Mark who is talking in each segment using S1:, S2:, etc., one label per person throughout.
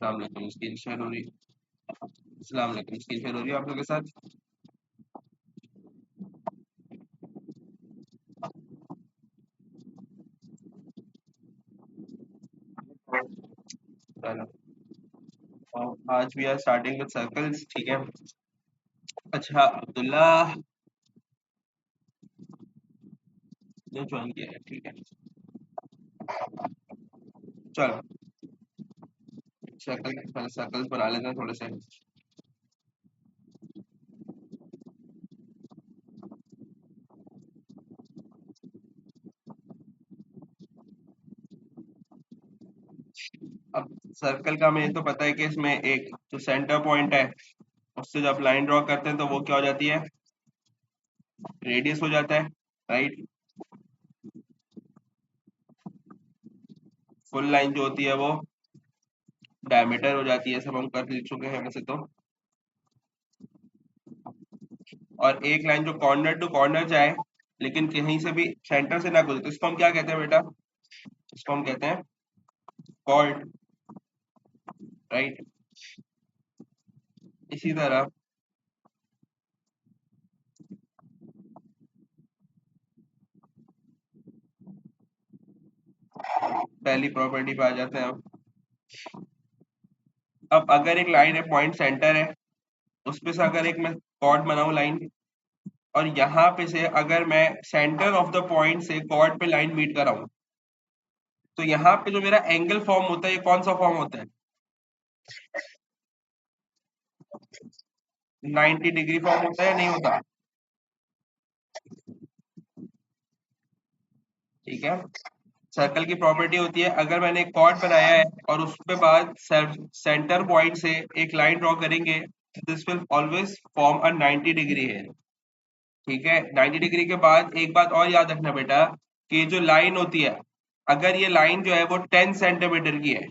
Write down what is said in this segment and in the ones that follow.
S1: अस्सलाम वालेकुम, screen share हो रही। अस्सलाम वालेकुम, स्क्रीन शेयर हो रही है आप लोगों के साथ। चलो, और आज we are starting with circles, ठीक है। अच्छा, अब्दुल्ला ने ज्वाइन किया है, ठीक है। चलो, सर्कल्स बना लेते हैं थोड़े से। अब सर्कल का हमें तो पता है कि इसमें एक जो सेंटर पॉइंट है, उससे जब लाइन ड्रॉ करते हैं तो वो क्या हो जाती है, रेडियस हो जाता है, राइट। फुल लाइन जो होती है वो डायमीटर हो जाती है, सब हम कर लिख चुके हैं वैसे तो। और एक लाइन जो कॉर्नर टू कॉर्नर जाए लेकिन कहीं से भी सेंटर से ना गुजरे, तो इसको हम क्या कहते हैं बेटा? इसको हम कहते हैं कॉर्ड, राइट। इसी तरह पहली प्रॉपर्टी पे आ जाते हैं हम। अब अगर एक लाइन है, पॉइंट सेंटर है, उस पे से अगर एक मैं कॉर्ड बनाऊं लाइन, और यहाँ पे से अगर मैं सेंटर ऑफ द पॉइंट से कॉर्ड पे लाइन मीट कराऊं, तो यहाँ पे जो मेरा एंगल फॉर्म होता है, ये कौन सा फॉर्म होता है? 90 डिग्री फॉर्म होता है, नहीं होता? ठीक है। सर्कल की प्रॉपर्टी होती है, अगर मैंने एक कॉर्ड बनाया है और उस पे बाद सेंटर पॉइंट से एक लाइन ड्रॉ करेंगे, this will always form a 90 degree है। ठीक है, 90 डिग्री के बाद एक बात और याद रखना बेटा, कि जो लाइन होती है, अगर ये लाइन जो है वो 10 सेंटीमीटर की है,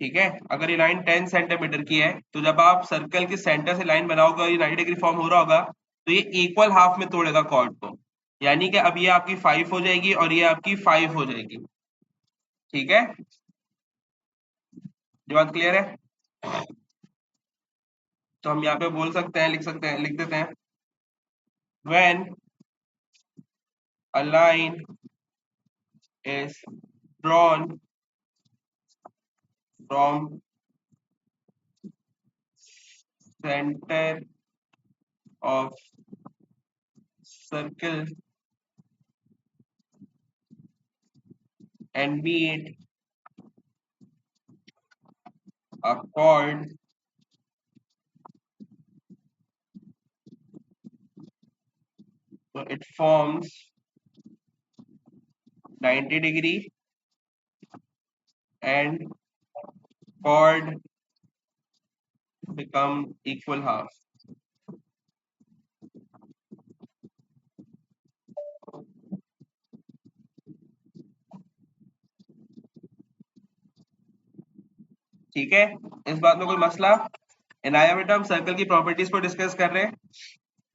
S1: ठीक है, अगर ये लाइन 10 सेंटीमीटर की है, तो जब आप सर्कल के सेंटर से लाइन बनाओगे और ये 90 डिग्री फॉर्म हो रहा होगा, तो ये इक्वल हाफ में तोड़ेगा कॉर्ड को। यानी कि अब ये आपकी 5 हो जाएगी और ये आपकी 5 हो जाएगी। ठीक है, ये बात क्लियर है? तो हम यहाँ पे बोल सकते हैं, लिख सकते हैं, लिख देते हैं, when a line is drawn from center of circle and meet a chord, so it forms 90 degree and chord become equal half. ठीक है, इस बात में कोई मसला? इनाया बेटा, हम सर्कल की प्रॉपर्टीज को डिस्कस कर रहे हैं।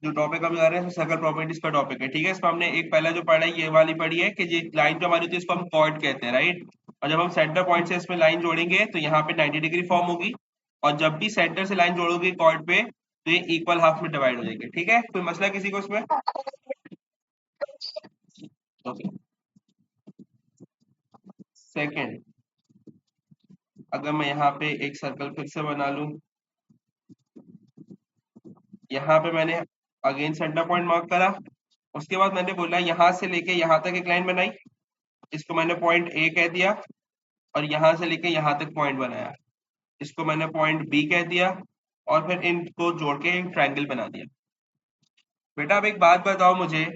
S1: जो टॉपिक हम कर रहे हैं सर्कल प्रॉपर्टीज का टॉपिक है, ठीक है। इसमें हमने एक पहला जो पढ़ा है ये वाली पढ़ी है कि ये लाइन जो हमारी होती है इसको हम कॉर्ड कहते हैं, राइट। और जब हम सेंटर पॉइंट से इसमें लाइन जोड़ेंगे तो यहाँ पे 90 डिग्री फॉर्म होगी, और जब भी सेंटर से लाइन जोड़ोगे कॉर्ड पे, तो ये इक्वल हाफ में डिवाइड हो जाएंगे। ठीक है, कोई मसला किसी को इसमें? ओके। सेकेंड, अगर मैं यहाँ पे एक सर्कल फिर से बना लूं, यहाँ पे मैंने अगेन सेंटर पॉइंट मार्क करा, उसके बाद मैंने बोला यहाँ से लेके यहाँ तक एक लाइन बनाई, इसको मैंने पॉइंट ए कह दिया, और यहाँ से लेके यहाँ तक पॉइंट बनाया, इसको मैंने पॉइंट बी कह दिया, और फिर इनको जोड़ के एक ट्रायंगल बना दिया। बेटा अब एक बात बताओ मुझे,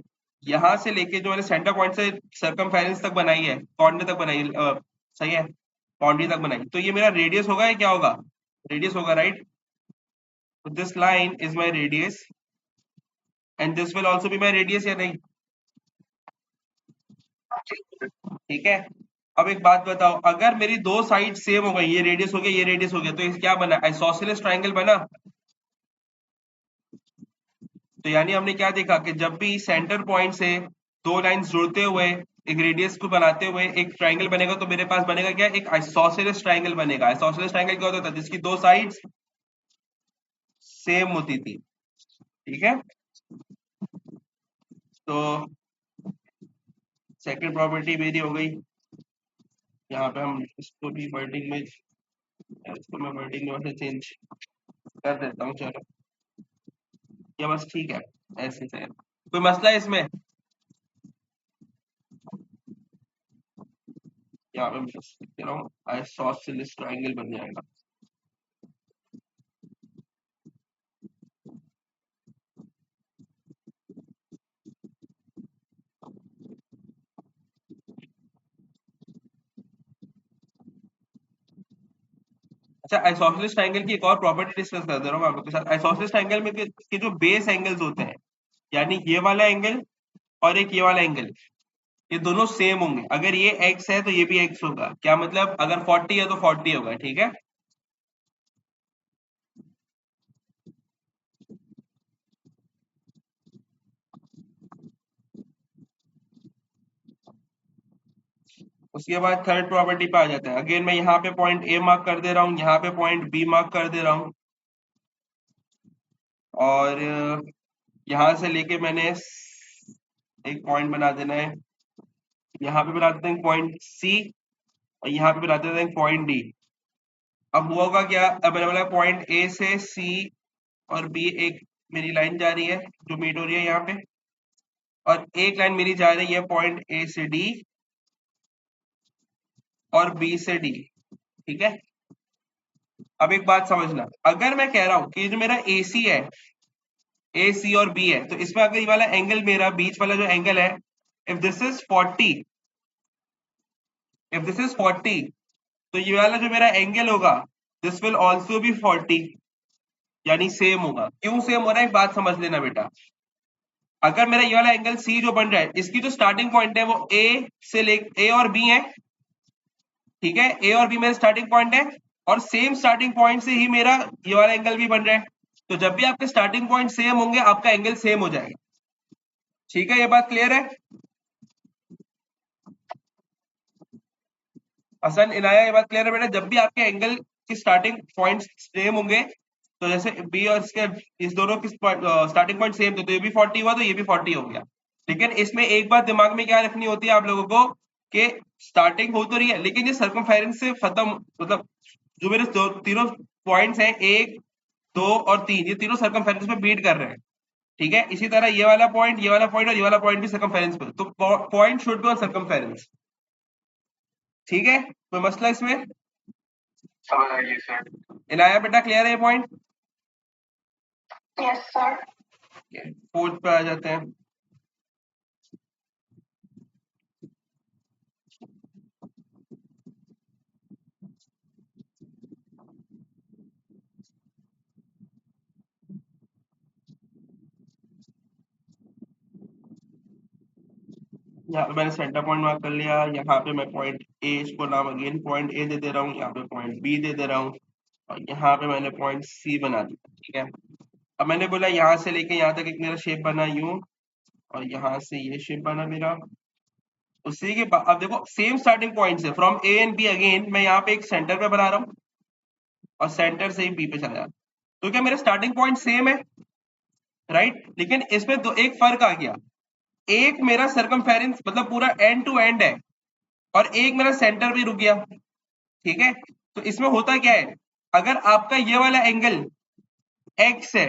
S1: यहाँ से लेके जो मैंने सेंटर पॉइंट से सर्कमफेरेंस तक बनाई है, कॉर्नर तक बनाई है, सही है, बाउंड्री तक बनाई, तो ये मेरा रेडियस होगा या क्या होगा? रेडियस होगा, right. This line is my radius and this will also be my radius, या नहीं? ठीक है। अब एक बात बताओ, अगर मेरी दो साइड सेम हो गई, ये रेडियस हो गया, ये रेडियस हो गया, तो ये क्या बना? आइसोसेलेस ट्रायंगल बना। तो यानी हमने क्या देखा कि जब भी सेंटर पॉइंट से दो लाइंस जुड़ते हुए एक रेडियस को बनाते हुए एक ट्राइंगल बनेगा, तो मेरे पास बनेगा क्या, एक आइसोसेलेस ट्राइंगल बनेगा। आइसोसेलेस ट्राइंगल क्या होता था, जिसकी दो साइड्स सेम होती थी, ठीक है। तो सेकंड प्रॉपर्टी मेरी हो गई। यहाँ पे हम इसको भी वर्डिंग में, इसको मैं वर्डिंग में वैसे चेंज कर देता हूँ, चलो ये बस ठीक है, ऐसे से कोई मसला है इसमें। यहाँ पे मैं बस लिख दे रहा हूँ, आइसोसेलेस ट्राइंगल बन जाएगा। अच्छा, आइसोसेलेस ट्रायंगल की एक और प्रॉपर्टी डिस्कस कर दे रहा हूँ आपके साथ। आइसोसेलेस ट्रायंगल में के जो बेस एंगल्स होते हैं, यानी ये वाला एंगल और एक ये वाला एंगल, ये दोनों सेम होंगे। अगर ये x है तो ये भी x होगा। क्या मतलब, अगर 40 है तो 40 होगा, ठीक है। उसके बाद थर्ड प्रॉपर्टी पे आ जाता है। अगेन मैं यहाँ पे पॉइंट ए मार्क कर दे रहा हूँ, यहाँ पे पॉइंट बी मार्क कर दे रहा हूँ, और यहाँ से लेके मैंने एक पॉइंट बना देना है। यहाँ पे बना देते हैं पॉइंट सी, और यहाँ पे बना देते हैं पॉइंट डी। अब हुआ होगा क्या, अब मैंने बोला पॉइंट ए से सी और बी, एक मेरी लाइन जा रही है जो मीट हो रही है यहाँ पे, और एक लाइन मेरी जा रही है पॉइंट ए से डी और बी से डी, ठीक है। अब एक बात समझना, अगर मैं कह रहा हूं कि ये जो मेरा ए सी है, ए सी और बी है, तो इसमें अगर ये वाला एंगल, मेरा बीच वाला जो एंगल है, if this is 40, if this is 40, तो ये वाला जो मेरा एंगल होगा, दिस विल ऑल्सो बी 40, यानी सेम होगा। क्यों सेम हो रहा है, एक बात समझ लेना बेटा। अगर मेरा ये वाला एंगल सी जो बन रहा है, इसकी जो स्टार्टिंग पॉइंट है वो ए से ले, ए और बी है, ठीक है। ए और बी मेरा स्टार्टिंग पॉइंट है, और सेम स्टार्टिंग पॉइंट से ही मेरा ये वाला एंगल भी बन रहा है। तो जब भी आपके स्टार्टिंग पॉइंट सेम होंगे, आपका एंगल सेम हो जाएगा, ठीक है। ये बात क्लियर है। हसन, इनाया, ये बात क्लियर है बेटा। जब भी आपके एंगल की स्टार्टिंग पॉइंट सेम होंगे, तो जैसे बी और इसके, इस दोनों की स्टार्टिंग पॉइंट सेम थे, तो ये भी 40 हुआ तो ये भी 40 हो गया। लेकिन इसमें एक बात दिमाग में क्या रखनी होती है आप लोगों को, कि स्टार्टिंग हो तो रही है, लेकिन ये सर्कमफेरेंस से खत्म, मतलब जो मेरे तीनों पॉइंट्स हैं, एक, दो और तीन, ये तीनों सर्कमफेरेंस पे बीट कर रहे हैं, ठीक है। इसी तरह ये वाला पॉइंट, ये वाला पॉइंट और ये वाला पॉइंट भी सर्कमफेरेंस पे, तो point should be on circumference, ठीक है। कोई मसला इसमें। समझ आइए सर। इनाया बेटा, क्लियर है ये पॉइंट। Yes sir. फोर्थ पे आ जाते हैं। यहाँ पे मैंने सेंटर पॉइंट मार्क कर लिया। यहाँ पे मैं पॉइंट ए, इसको नाम अगेन पॉइंट ए दे दे रहा हूँ, यहाँ पे पॉइंट बी दे दे रहा हूँ, और यहाँ पे मैंने पॉइंट सी बना दिया, ठीक है। अब मैंने बोला यहाँ से लेके यहाँ तक एक मेरा शेप बना यूं, और यहाँ से ये शेप बना मेरा। उसी के बाद अब देखो, सेम स्टार्टिंग पॉइंट से from A and B, again मैं यहाँ पे एक सेंटर पे बना रहा हूँ, और सेंटर से ही बी पे चला जाता। तो क्या मेरा स्टार्टिंग पॉइंट सेम है, राइट। लेकिन इसमें दो, एक फर्क आ गया। एक मेरा सर्कमफेरेंस मतलब पूरा एंड टू एंड है, और एक मेरा सेंटर भी रुक गया, ठीक है। तो इसमें होता क्या है, अगर आपका ये वाला एंगल x है,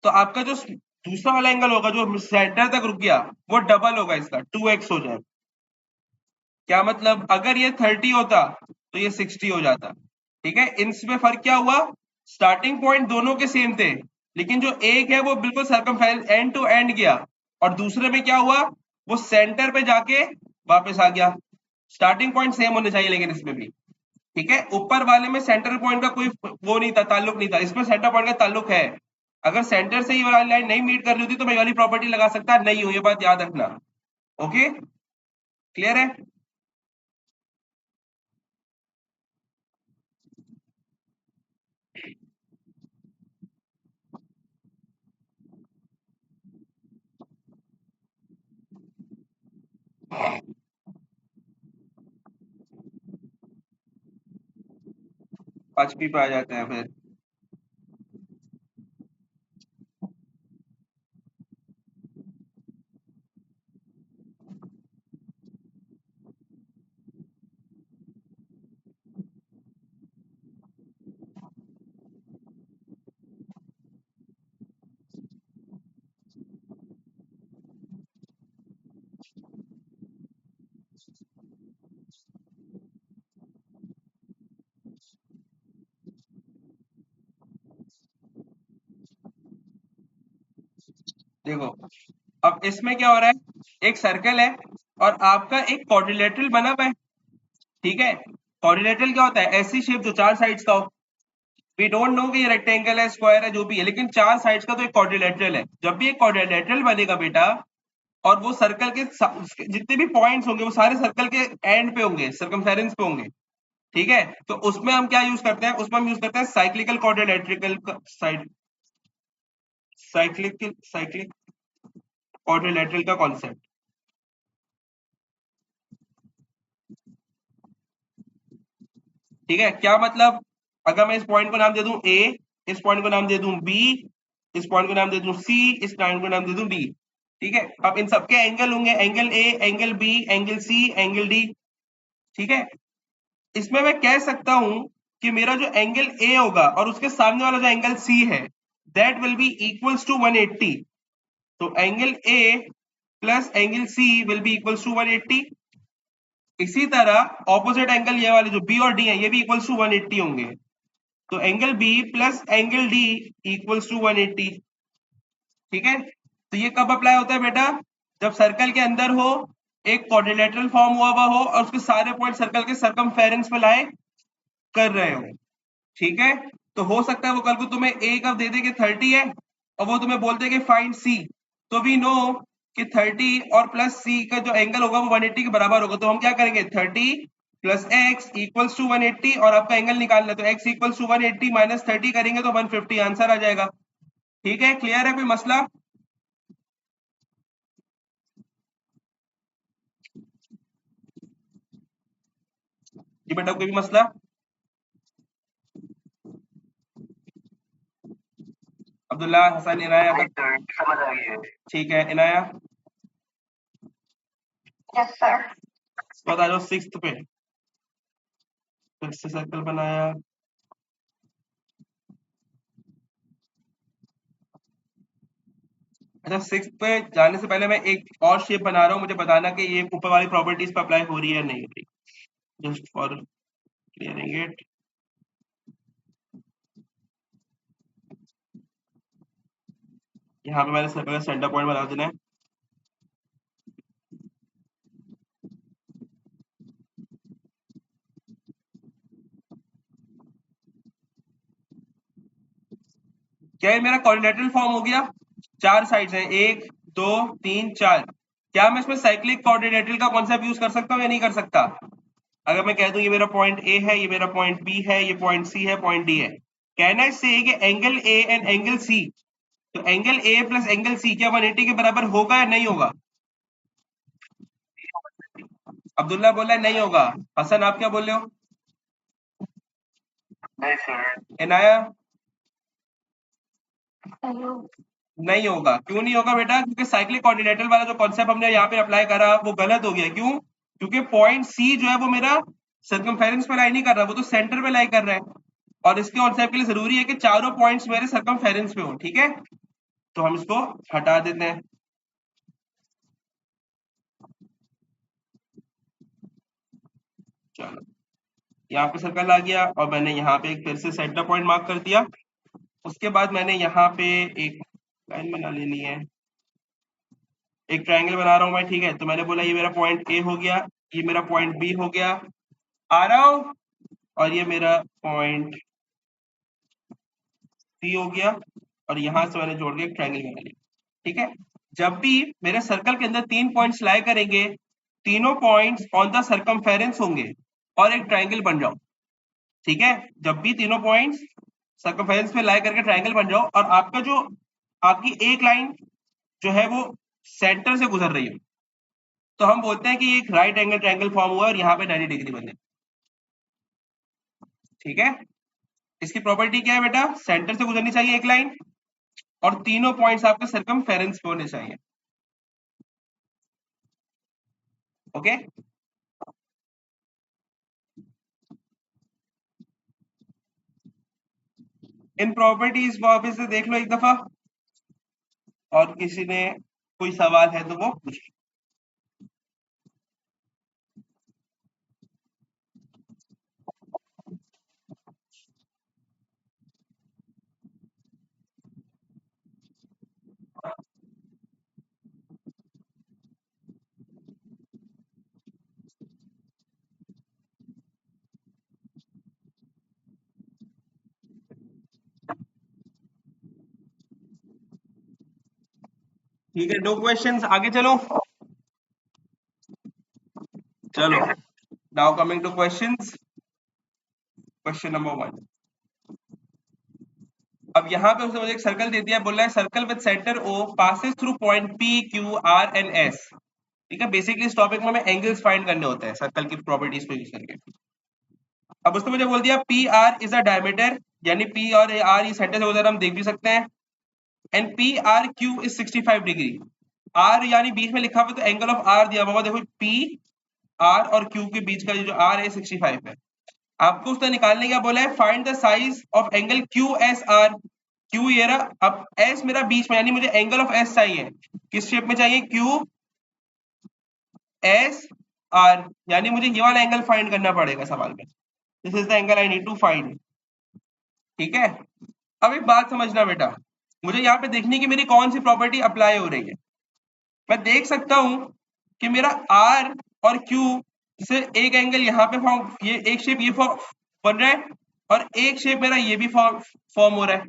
S1: तो आपका जो दूसरा वाला एंगल होगा जो सेंटर तक रुक गया, वो डबल होगा, इसका 2x हो जाए। क्या मतलब, अगर ये 30 होता तो ये 60 हो जाता, ठीक है। इनमें फर्क क्या हुआ, स्टार्टिंग पॉइंट दोनों के सेम थे, लेकिन जो एक है वो बिल्कुल सर्कमफेरेंस एंड टू एंड गया, और दूसरे में क्या हुआ, वो सेंटर पे जाके वापस आ गया। स्टार्टिंग पॉइंट सेम होने चाहिए लेकिन इसमें भी, ठीक है। ऊपर वाले में सेंटर पॉइंट का कोई वो नहीं था, ताल्लुक नहीं था। इसमें सेंटर पॉइंट का ताल्लुक है। अगर सेंटर से ही वाली लाइन नहीं मीट कर रही होती तो मैं ये वाली प्रॉपर्टी लगा सकता नहीं हूं, ये बात याद रखना। ओके, क्लियर है। 5p पे आ जाते हैं फिर। देखो अब इसमें क्या हो रहा है, एक सर्कल है और आपका एक क्वाड्रिलेटरल बना हुआ है, ठीक है। क्वाड्रिलेटरल क्या होता है, ऐसी शेप जो चार साइड्स का हो। वी डोंट नो कि रेक्टेंगल है, स्क्वायर है, जो भी है, लेकिन चार साइड्स का तो एक क्वाड्रिलेटरल है। जब भी एक क्वाड्रिलेटरल बनेगा बेटा, और वो सर्कल के जितने भी पॉइंट्स होंगे वो सारे सर्कल के एंड पे होंगे, सर्कमफेरेंस पे होंगे, ठीक है। तो उसमें हम क्या यूज करते हैं, उसमें हम यूज करते हैं cyclical quadrilateral side cyclic quadrilateral का कॉन्सेप्ट, ठीक है। क्या मतलब, अगर मैं इस पॉइंट को नाम दे दूं ए, इस पॉइंट को नाम दे दूं बी, इस पॉइंट को नाम दे दूं सी, इस पॉइंट को नाम दे दूं डी, ठीक है। अब इन सबके एंगल होंगे, angle A, angle B, angle C, angle D, ठीक है। इसमें मैं कह सकता हूं कि मेरा जो एंगल ए होगा और उसके सामने वाला जो एंगल सी है, that will be equals to 180। तो angle A plus angle C will be equals to 180। इसी तरह ऑपोजिट एंगल ये वाले जो बी और डी है, ये भी इक्वल्स टू 180 होंगे। तो angle B plus angle D equals to 180, ठीक है। तो ये कब अप्लाई होता है बेटा, जब सर्कल के अंदर हो, एक क्वाड्रिलेटरल फॉर्म हुआ हो और उसके सारे पॉइंट सर्कल के सरकमफेरेंस पे लाई कर रहे हो, ठीक है। तो हो सकता है वो कल को तुम्हें ए कब दे दे कि 30 है, और वो तुम्हें बोलते कि फाइंड सी। तो वी नो कि 30 और प्लस सी का जो एंगल होगा वो 180 के बराबर होगा। तो हम क्या करेंगे, 30 प्लस एक्स इक्वल्स टू 180, और आपका एंगल निकालना है तो एक्स इक्वल्स टू 180 माइनस 30 करेंगे तो 150 आंसर आ जाएगा, ठीक है। क्लियर है, कोई मसला? जी बेटा, कोई भी मसला? अब्दुल्ला, हसन, इनाया, समझ आ गई है, ठीक है। Inaya, yes sir. बता दो सिक्स्थ पे फिर से सर्कल बनाया। अच्छा, सिक्स पे जाने से पहले मैं एक और शेप बना रहा हूँ, मुझे बताना कि ये ऊपर वाली प्रॉपर्टीज पे अप्लाई हो रही है या नहीं हो रही, जस्ट फॉर क्लियरिंग इट। यहाँ पे मैंने सर्कल का सेंटर पॉइंट बना देना है। क्या ये मेरा कोऑर्डिनेटल फॉर्म हो गया? चार साइड्स हैं, एक, दो, तीन, चार। क्या मैं इसमें साइक्लिक कोऑर्डिनेटल का कॉन्सेप्ट यूज कर सकता हूँ या नहीं कर सकता? अगर मैं कह दूं ये मेरा पॉइंट ए है, ये मेरा पॉइंट बी है, ये पॉइंट सी है, पॉइंट डी है, कहना इससे है कि angle A and angle C, तो angle A plus angle C क्या 180 के बराबर होगा या नहीं होगा? अब्दुल्ला बोला है नहीं होगा। हसन, आप क्या बोल रहे हो? नहीं सर। इनाया, नहीं होगा। क्यों नहीं होगा बेटा? क्योंकि साइक्लिक कोऑर्डिनेटल वाला जो कॉन्सेप्ट हमने यहाँ पे अप्लाई करा वो गलत हो गया। क्यों? क्योंकि पॉइंट सी जो है वो मेरा सर्कमफेरेंस पे लाई नहीं कर रहा, वो तो सेंटर पे लाई कर रहा है। और इसके कॉन्सेप्ट के लिए जरूरी है कि चारों पॉइंट्स मेरे सर्कमफेरेंस पे हो, ठीक है। तो हम इसको हटा देते हैं। चलो, यहाँ पे सर्कल आ गया और मैंने यहाँ पे एक फिर से सेंटर पॉइंट मार्क कर दिया। उसके बाद मैंने यहाँ पे एक लाइन बना लेनी है, एक ट्रायंगल बना रहा हूँ मैं, ठीक है। तो मैंने बोला ये मेरा पॉइंट ए हो गया, ये मेरा पॉइंट बी हो गया, आ रहा हूँ, और ये मेरा पॉइंट सी हो गया, और यहाँ से मैंने जोड़ के एक ट्रायंगल बना लिया, ठीक है। जब भी मेरे सर्कल के अंदर तीन पॉइंट्स लाए करेंगे, तीनों पॉइंट्स ऑन द सर्कमफेरेंस होंगे और एक ट्रायंगल बन जाओ, ठीक है। जब भी तीनों पॉइंट्स सर्कमफेरेंस पे लाए करके ट्रायंगल बन जाओ और आपका जो आपकी एक लाइन जो है वो सेंटर से गुजर रही हो, तो हम बोलते हैं कि ये एक राइट एंगल ट्रायंगल फॉर्म हुआ और यहाँ पे 90 डिग्री बने, ठीक है। इसकी प्रॉपर्टी क्या है बेटा, सेंटर से गुजरनी चाहिए एक लाइन और तीनों पॉइंट्स आपके सर्कमफेरेंस पे होने चाहिए। ओके, इन प्रॉपर्टीज को वापस से देख लो एक दफा, और किसी ने कोई सवाल है तो वो पूछ लो। ठीक है, 2 क्वेश्चंस, आगे चलो। चलो, now coming two questions. Question number 1, अब यहाँ पे उसने मुझे एक सर्कल दे दिया, बोल रहा है circle with centre O passes through point P Q R and S. ठीक है, बेसिकली इस टॉपिक में हमें एंगल्स फाइंड करने होते हैं सर्कल की प्रॉपर्टीज को यूज करके। अब उसने मुझे बोल दिया P R is a diameter, यानी पी और आर ये सेंटर से उधर हम देख भी सकते हैं, and P R Q is 65 degree. R यानी बीच में लिखा हुआ तो एंगल ऑफ आर दिया हुआ, देखो पी आर और क्यू के बीच का जो आर है 65 है। आपको उसने निकालने क्या बोला है, find the size of angle Q S R. Q ये रहा, अब एस मेरा बीच में, यानी मुझे एंगल ऑफ एस चाहिए, किस शेप में चाहिए, क्यू एस आर, यानी मुझे ये वाला एंगल फाइंड करना पड़ेगा सवाल में। This is the angle I need to find. ठीक है, अब एक बात समझना बेटा, मुझे यहाँ पे देखनी कि मेरी कौन सी प्रॉपर्टी अप्लाई हो रही है। मैं देख सकता हूं कि मेरा आर और क्यू से एक एंगल यहाँ पे फॉर्म, ये एक शेप ये फॉर्म बन रहा है, और एक शेप मेरा ये भी फॉर्म हो रहा है।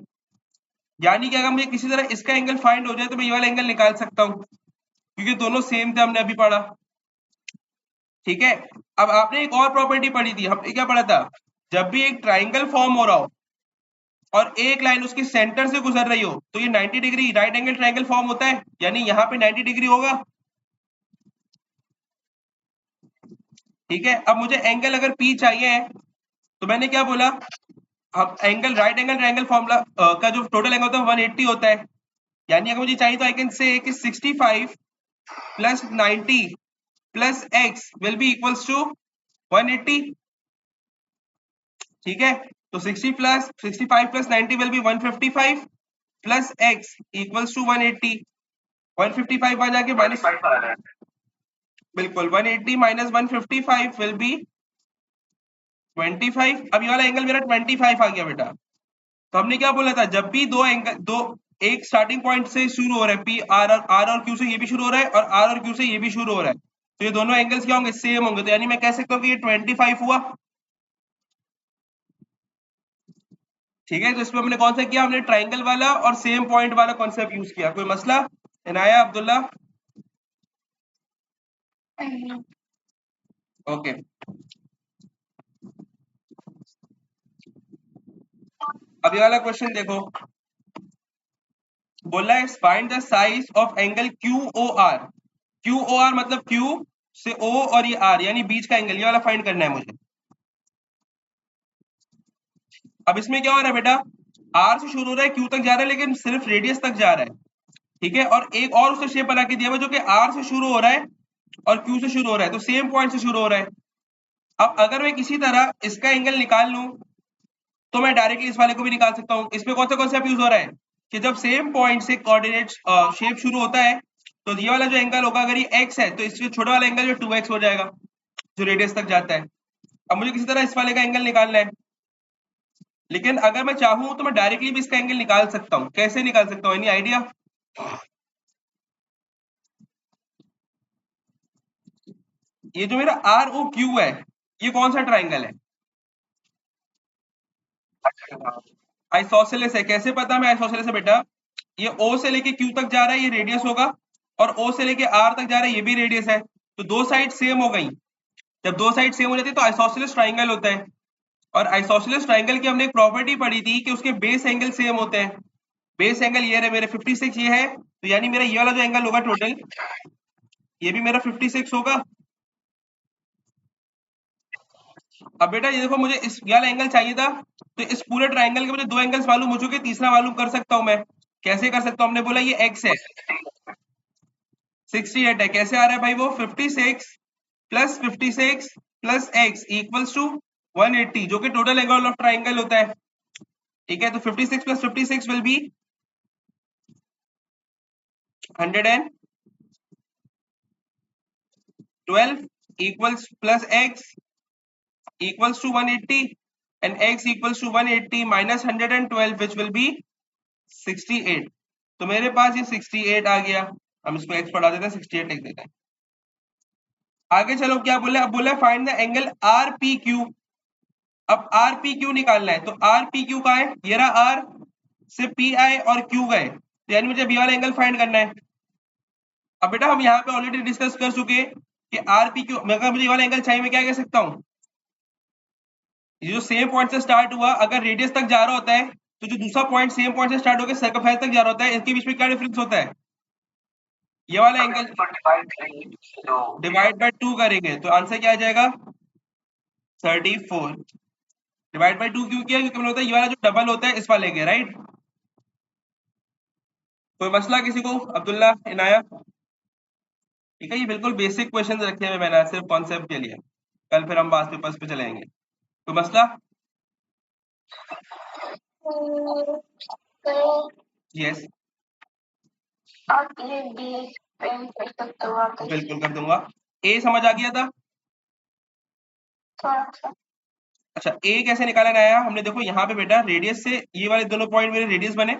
S1: यानी कि अगर मुझे किसी तरह इसका एंगल फाइंड हो जाए तो मैं ये वाला एंगल निकाल सकता हूँ, क्योंकि दोनों सेम थे, हमने अभी पढ़ा। ठीक है, अब आपने एक और प्रॉपर्टी पढ़ी थी, हमने क्या पढ़ा था, जब भी एक ट्राइंगल फॉर्म हो रहा हो और एक लाइन उसके सेंटर से गुजर रही हो तो ये 90 degree right angle triangle form होता है, यानी यहाँ पे 90 डिग्री होगा। ठीक है, अब मुझे एंगल अगर पी चाहिए तो मैंने क्या बोला, अब angle right angle triangle formula का जो टोटल एंगल होता है 180 होता है, यानी अगर मुझे चाहिए तो आई कैन से कि 65 plus 90 plus X will be equals to 180। ठीक है, तो 65 plus 90 will be 155 plus X equals to 180। 155 आ जाके माइनस, बिल्कुल 180 माइनस 155 विल बी 25। अब ये वाला एंगल मेरा 25 आ गया बेटा। तो हमने क्या बोला था, जब भी दो एंगल, दो एक स्टार्टिंग पॉइंट से शुरू हो रहा है, पी आर और क्यू से ये भी शुरू हो रहा है और आर और क्यू से ये भी शुरू हो रहा है, तो ये दोनों एंगल्स क्या होंगे, सेम होंगे, तो यानी मैं कह सकता हूँ कि ये 25 हुआ। ठीक है, तो इसमें हमने कौन सा किया, हमने ट्राइंगल वाला और सेम पॉइंट वाला कॉन्सेप्ट यूज किया। कोई मसला इनाया अब्दुल्ला? ओके, अब ये वाला क्वेश्चन देखो, बोला है find the size of angle Q O R. Q O R मतलब क्यू से ओ और ये आर, यानी बीच का एंगल, ये वाला फाइंड करना है मुझे। अब इसमें क्या हो रहा है बेटा, आर से शुरू हो रहा है, क्यू तक जा रहा है, लेकिन सिर्फ रेडियस तक जा रहा है। ठीक है, और एक और उसने शेप बना के दिया हुआ जो कि आर से शुरू हो रहा है और क्यू से शुरू हो रहा है, तो सेम पॉइंट से शुरू हो रहा है। अब अगर मैं किसी तरह इसका एंगल निकाल लूं तो मैं डायरेक्टली इस वाले को भी निकाल सकता हूँ। इसमें कौन सा कॉन्सेप्ट यूज हो रहा है कि जब सेम पॉइंट से कोऑर्डिनेट शेप शुरू होता है तो ये वाला जो एंगल होगा, अगर ये एक्स है तो इससे छोटा वाला एंगल जो 2x हो जाएगा, जो रेडियस तक जाता है। अब मुझे किसी तरह इस वाले का एंगल निकालना है, लेकिन अगर मैं चाहूं तो मैं डायरेक्टली भी इसका एंगल निकाल सकता हूँ। कैसे निकाल सकता हूँ, एनी आइडिया? ये जो मेरा आर ओ क्यू है, ये कौन सा ट्राइंगल है, आइसोसेलेस है। कैसे पता मैं आइसोसेलेस है बेटा, ये ओ से लेके क्यू तक जा रहा है, ये रेडियस होगा, और ओ से लेके आर तक जा रहा है, ये भी रेडियस है, तो दो साइड सेम हो गई। जब दो साइड सेम हो जाती है तो आइसोसेलेस ट्राइंगल होता है। और आइसोसेलेस ट्राइंगल की हमने एक प्रॉपर्टी पढ़ी थी कि उसके बेस एंगल सेम होते हैं। बेस एंगल ये है मेरे 56 ये है, तो यानी मेरा ये वाला जो एंगल होगा टोटल, ये भी मेरा 56 होगा। अब बेटा ये देखो, मुझे इस वाला एंगल चाहिए था, तो इस पूरे ट्राइंगल के मुझे दो एंगल्स मालूम हो चुके, तीसरा मालूम कर सकता हूं मैं। कैसे कर सकता हूं? हमने बोला ये x है, 68 है। कैसे आ रहा है भाई वो? 56 plus 56 plus x equals to 180, जो कि टोटल एंगल ऑफ ट्राइंगल होता है। ठीक है, तो 56 plus 56 will be 112 equals plus x equals to 180, and x equals to 180 minus 112, which will be 68। तो मेरे पास ये 68 आ गया। हम इसको x पढ़ा देते हैं, 68 लिख देते हैं। आगे चलो, क्या बोले? अब बोले find the angle are P Q. अब आर पी क्यू निकालना है, तो आर पी क्यू का है, ये रहा आर से पी आए और क्यू गए, तो यानी मुझे बी वाला एंगल फाइंड करना है। अब बेटा हम यहाँ पे ऑलरेडी डिस्कस कर चुके कि आर पी क्यू, अगर मुझे ये वाला एंगल चाहिए, मैं क्या कह सकता हूँ? ये जो सेम पॉइंट से स्टार्ट हुआ, अगर रेडियस तक जा रहा होता है, तो जो दूसरा पॉइंट सेम पॉइंट से स्टार्ट होकर सर्कमफेरेंस तक जा रहा होता है, इसके बीच में क्या डिफरेंस होता है? ये वाला एंगल डिवाइड बाय 2 करेंगे, तो आंसर क्या आ जाएगा? 34। डिवाइड बाय 2 क्यों किया? क्योंकि मैंने होता है ये वाला जो डबल होता है इस वाले के, राइट? कोई मसला किसी को? अब्दुल्ला, इनाया? ठीक है, ये बिल्कुल बेसिक क्वेश्चन रखे हुए मैंने सिर्फ कॉन्सेप्ट के लिए, कल फिर हम पास पेपर्स पे चलेंगे। कोई मसला? यस,
S2: आप ये भी एक्सप्लेन कर सकते हो आप?
S1: बिल्कुल कर दूंगा। ए समझ आ गया था?
S2: थोड़ा सा।
S1: अच्छा, ए कैसे निकाला आया? हमने देखो यहाँ पे बेटा रेडियस से ये वाले दोनों पॉइंट मेरे रेडियस बने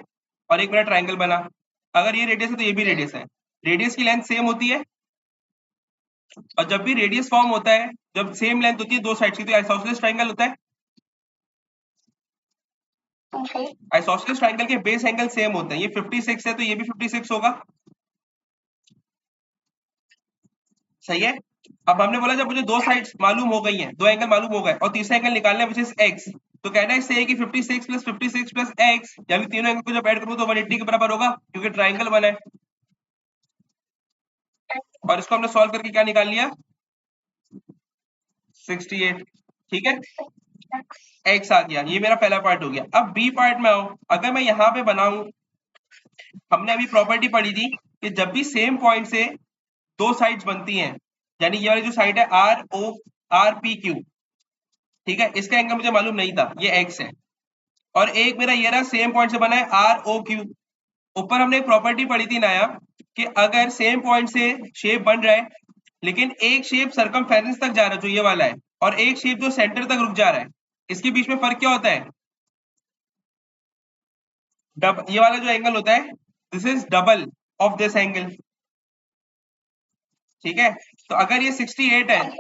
S1: और एक मेरा ट्राइंगल बना। अगर ये रेडियस है तो ये भी रेडियस है, रेडियस की लेंथ सेम होती है, और जब भी रेडियस फॉर्म होता है, जब सेम लेंथ होती है दो साइड की, तो आइसोसेलेस ट्राइंगल होता है। आइसोसेलेस ट्राइंगल के बेस एंगल सेम होते हैं। ये 56 है तो ये भी 56 होगा, सही है। अब हमने बोला जब मुझे दो साइड्स मालूम हो गई हैं, दो एंगल मालूम हो गए और तीसरा एंगल निकालना है, विच इज एक्स, तो कहना है इससे है कि 56 प्लस 56 प्लस एक्स, यानी तीनों एंगल को जब ऐड करूं तो 180 के बराबर होगा, क्योंकि ट्राइंगल बना है। और इसको हमने सॉल्व करके क्या निकाल लिया? 68। ठीक है, एक्स आ गया, ये मेरा पहला पार्ट हो गया। अब बी पार्ट में आओ, अगर मैं यहाँ पे बनाऊं, हमने अभी प्रॉपर्टी पढ़ी थी कि जब भी सेम पॉइंट से दो साइड्स बनती हैं, यानी ये वाली जो साइड है R O R P Q, ठीक है, इसका एंगल मुझे मालूम नहीं था, ये एक्स है, और एक मेरा ये रहा सेम पॉइंट से बना है आर ओ क्यू। ऊपर हमने एक प्रॉपर्टी पढ़ी थी नाया, कि अगर सेम पॉइंट से शेप बन रहा है, लेकिन एक शेप सर्कमफेरेंस तक जा रहा है जो ये वाला है, और एक शेप जो सेंटर तक रुक जा रहा है, इसके बीच में फर्क क्या होता है? ये वाला जो एंगल होता है, this is double of this angle. ठीक है, तो अगर ये 68 है,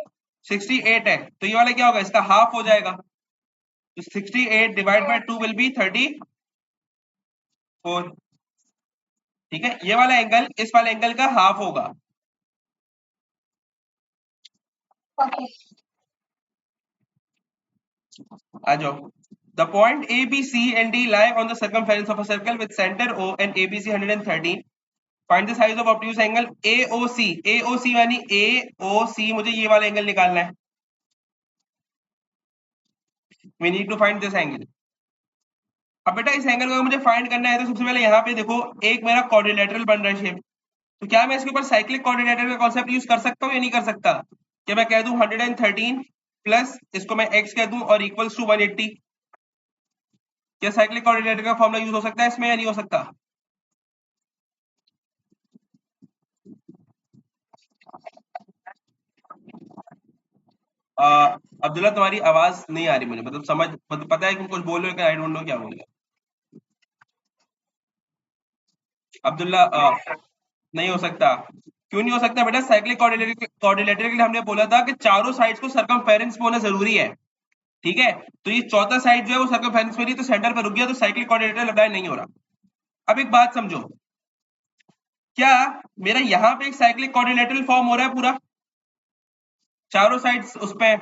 S1: 68 है, तो ये वाला क्या होगा? इसका हाफ हो जाएगा, तो 68 डिवाइड बाय 2 विल बी 34। ठीक है, ये वाला एंगल इस वाले एंगल का हाफ होगा। आ जाओ। The point A, B, C and D lie on the circumference of a circle with center O and ABC 113. Find the size of obtuse angle AOC। AOC यानी AOC, मुझे ये वाला angle निकालना है। We need to find this angle। अब बेटा इस angle को मुझे फाइंड करना है, तो सबसे पहले यहाँ पे देखो एक मेरा क्वाड्रिलेटरल बन रहा है शेप, तो क्या मैं इसके ऊपर साइक्लिक क्वाड्रिलेटरल का कॉन्सेप्ट यूज कर सकता हूँ या नहीं कर सकता? क्या मैं कह दूं 113 प्लस इसको मैं x कह दूं और इक्वल्स टू 180? क्या साइक्लिक क्वाड्रिलेटरल का फॉर्मूला यूज हो सकता है इसमें या नहीं हो सकता? अब्दुल्ला, तुम्हारी आवाज नहीं आ रही मुझे, मतलब समझ, मतलब पता है कि कुछ बोल रहे हो, आई डोंट नो क्या बोल रहे हो। अब्दुल्ला, नहीं हो सकता। क्यों नहीं हो सकता बेटा? साइक्लिक कोऑर्डिनेटर के लिए हमने बोला था कि चारों साइड्स को सर्कमफेरेंस में होना जरूरी है। ठीक है, तो ये चौथा साइड जो है वो सर्कमफेरेंस में नहीं, तो सेंटर पर रुक गया, तो साइक्लिक कोऑर्डिनेटर अप्लाई नहीं हो रहा। अब एक बात समझो, क्या मेरा यहाँ पे एक साइक्लिक कोऑर्डिनेटर फॉर्म हो रहा है पूरा, चारों साइड्स उस पे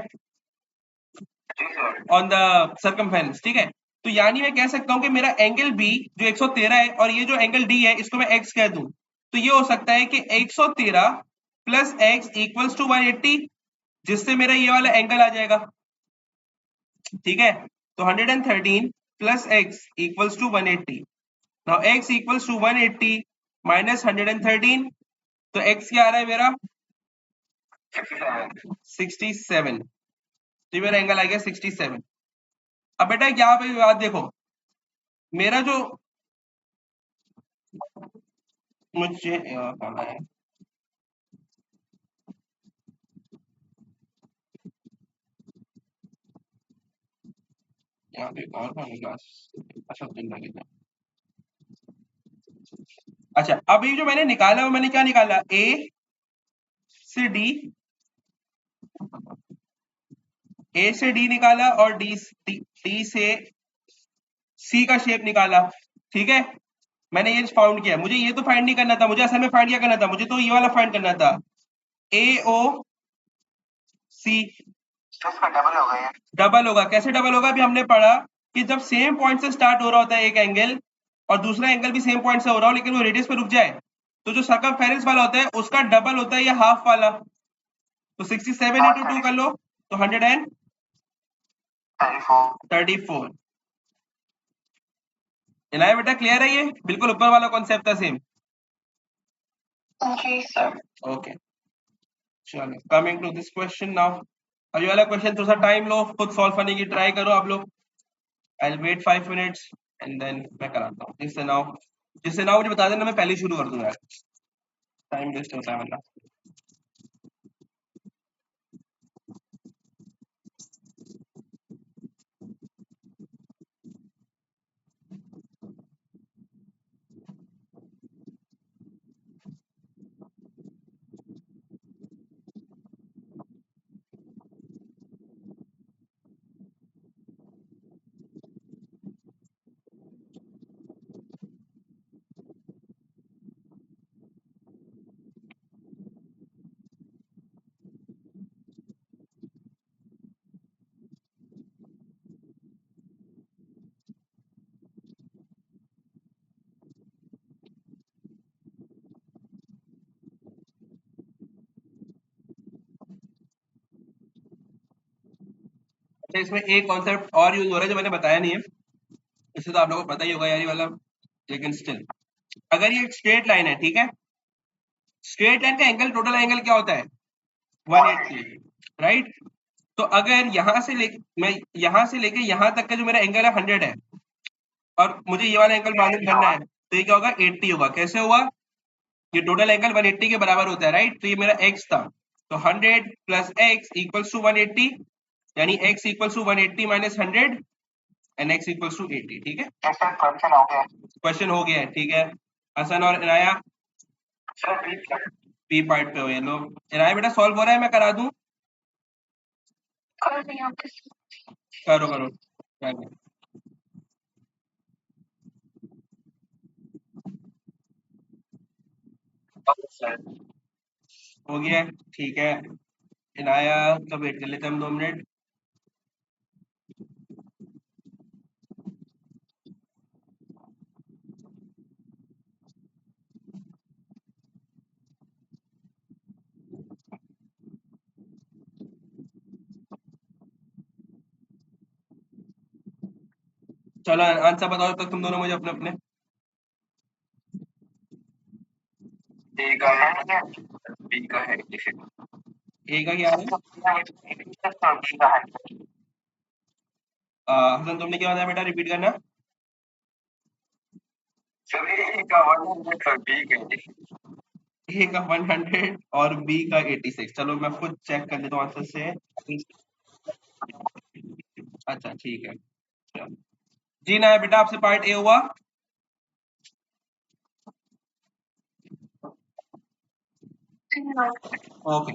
S1: ऑन द सर्कमफेरेंस? ठीक है, तो यानी मैं कह सकता हूं कि मेरा एंगल बी जो 113 है और ये जो एंगल डी है इसको मैं एक्स कह दूं, तो ये हो सकता है कि 113 प्लस एक्स इक्वल्स टू 180, जिससे मेरा ये वाला एंगल आ जाएगा। ठीक है, तो 113 plus x equals to 180। Now x equals to 180 minus 113, तो x क्या आ रहा है मेरा 67, तो ये मेरा एंगल आ गया 67। अब बेटा यहाँ पे बात देखो, मेरा जो मुझे कौन है यहाँ पे और कौन है क्लास, अच्छा दिन लगे थे। अच्छा, अब ये जो मैंने निकाला वो मैंने क्या निकाला, ए से डी, ए से डी निकाला और डी से सी का शेप निकाला। ठीक है, मैंने ये फाउंड किया। मुझे ये तो फाइंड नहीं करना था, मुझे असल में फाइंड क्या करना था, मुझे तो ये वाला फाइंड करना था, ए ओ सी। डबल होगा यार, डबल होगा। कैसे डबल होगा, अभी हमने पढ़ा कि जब सेम पॉइंट से स्टार्ट हो रहा होता है एक एंगल और दूसरा एंगल भी सेम पॉइंट से हो रहा हो लेकिन वो रेडियस पे रुक जाए, तो जो सर्कमफेरेंस वाला होता है उसका डबल होता है या हाफ वाला। तो 67 इंटू 2 कर लो तो 134। इलाया बेटा क्लियर है, ये बिल्कुल ऊपर वाला कॉन्सेप्ट था सेम।
S2: जी सर।
S1: ओके, चलो coming to this question now. अब ये वाला क्वेश्चन थोड़ा सा टाइम लो, खुद सॉल्व करने की ट्राई करो आप लोग। I will wait 5 minutes and then मैं कराता हूँ। जिससे नाउ मुझे बता देना, मैं पहले शुरू कर दूंगा यार, टाइम वेस्ट होता है वरना। अच्छा, इसमें एक कॉन्सेप्ट और यूज हो रहा है जो मैंने बताया नहीं है, इससे तो आप लोगों को पता ही होगा यार ये वाला, लेकिन स्टिल, अगर ये एक स्ट्रेट लाइन है, ठीक है, स्ट्रेट लाइन का एंगल, टोटल एंगल क्या होता है 180, राइट। तो अगर मैं यहां से लेके यहां तक का जो मेरा एंगल है 100 है और मुझे ये वाला एंगल मालूम करना है, तो ये क्या होगा 80 होगा। कैसे हुआ, ये टोटल एंगल 180 के बराबर होता है, राइट। तो ये मेरा x था, तो 100 प्लस x इक्वल्स टू 180, यानी x equals to 180 minus 100 and x equals to 80। ठीक है, क्वेश्चन हो गया है। ठीक है, हसन और इनाया बी पार्ट पे हो ये लोग। इनाया बेटा सॉल्व हो रहा है, मैं करा दूं?
S2: कर दिया आपके
S1: करो करो, क्या करें? हो गया है, ठीक है। इनाया का वेट कर लेते हैं हम 2 मिनट। चलो आंसर बताओ तक तुम दोनों मुझे अपने अपने। ए का है, बी का है, ए का क्या है? हसन तुमने क्या बताया बेटा, रिपीट करना। ए का 100 और बी का 86। ए का 100 और बी का 86। चलो मैं खुद चेक कर लेता हूँ आंसर से। अच्छा ठीक है, चलो जी ना है बेटा, आपसे पार्ट ए हुआ। ओके,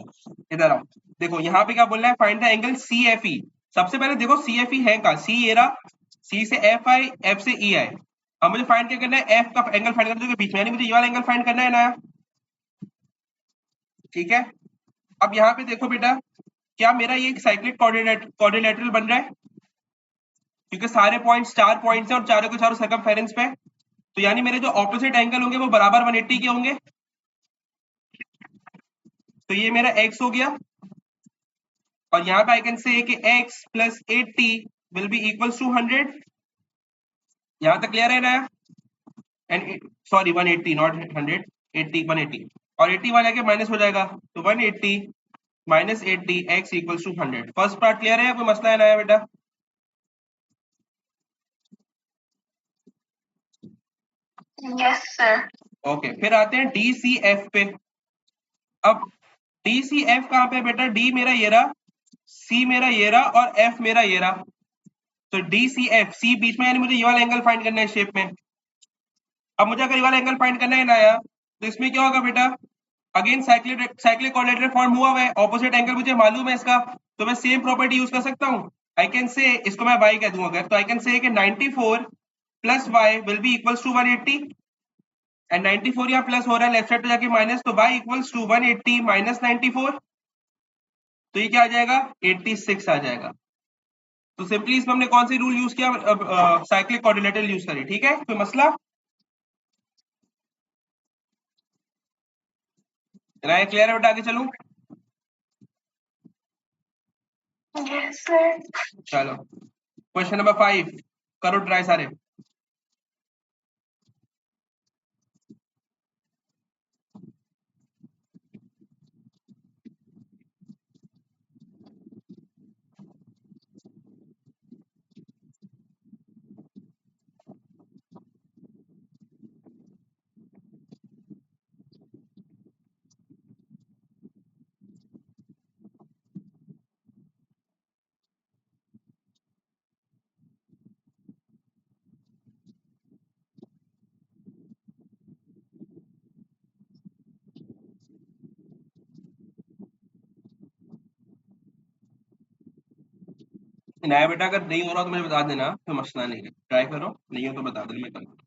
S1: इधर आओ। देखो यहाँ पे क्या बोल रहा है, find the angle C F E. सबसे पहले देखो सी एफ ई है कहाँ, सी ये रहा, सी से एफ आई, एफ से ई आई। अब मुझे फाइंड क्या करना है, एफ का एंगल फाइंड करना है जो कि बीच में, यानी मुझे ये वाला एंगल फाइंड करना है ना। ठीक है, अब यहाँ पे देखो बेटा, क्या मेरा ये एक साइक्लिक क्वाड्रिलेटरल बन रहा है, क्योंकि सारे पॉइंट्स 4 पॉइंट्स हैं और चारों के चारों सर्कमफेरेंस पे, तो यानी मेरे जो ऑपोजिट एंगल होंगे वो बराबर 180 के होंगे। तो ये मेरा x हो गया, और यहाँ पे आई कैन से कि x plus 80 will be equals to 100. यहाँ तक क्लियर है ना? एंड सॉरी 180 नॉट 100, 80 180 और 80 वाला के माइनस हो जाएगा तो 180 minus 80 x equals to 100. First part clear है या कोई मसला है नया बेटा?
S2: Yes, sir.
S1: ओके फिर आते हैं DCF पे. अब DCF कहाँ पे बेटा? D मेरा ये रहा, C मेरा ये रहा और F मेरा ये रहा. तो DCF C बीच में यानी मुझे ये वाला एंगल फाइंड करना है शेप में. अब मुझे अगर ये वाला एंगल फाइंड करना है ना यार तो इसमें क्या होगा बेटा? अगेन साइक्लिक क्वाड्रेटर फॉर्म हुआ है, ऑपोजिट एंगल मुझे मालूम है इसका, तो मैं सेम प्रॉपर्टी यूज कर सकता हूँ. आई कैन से इसको मैं y कह दूं अगर, तो आई कैन से कि 94 plus y will be equals to 180 and 94 यहाँ प्लस हो रहा है लेफ्ट साइड पे जाके माइनस, तो y इक्वल्स टू 180 माइनस 94, तो ये क्या आ जाएगा? 86 आ जाएगा. तो सिंपली इसमें हमने कौन सी रूल यूज किया? साइक्लिक क्वाड्रिलेटरल यूज करी. ठीक है, कोई मसला? राय क्लियर है बेटा? आगे चलूं?
S2: Yes, sir.
S1: चलो क्वेश्चन नंबर 5 करो ट्राई सारे. नया बेटा अगर नहीं हो रहा तो मुझे बता देना, कोई मसला नहीं है. ट्राई करो, नहीं हो तो बता देना, मैं कर दूंगा.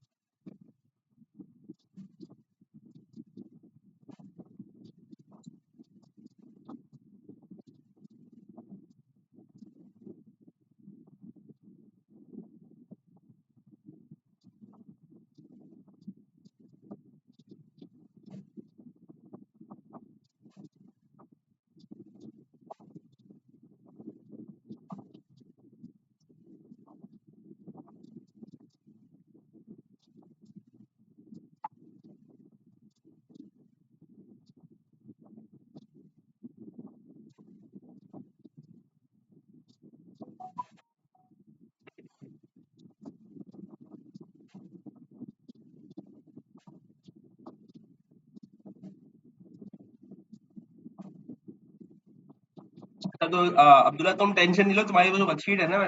S1: तो अब्दुल्ला तुम टेंशन नहीं लो, तुम्हारी वो जो वर्कशीट है ना,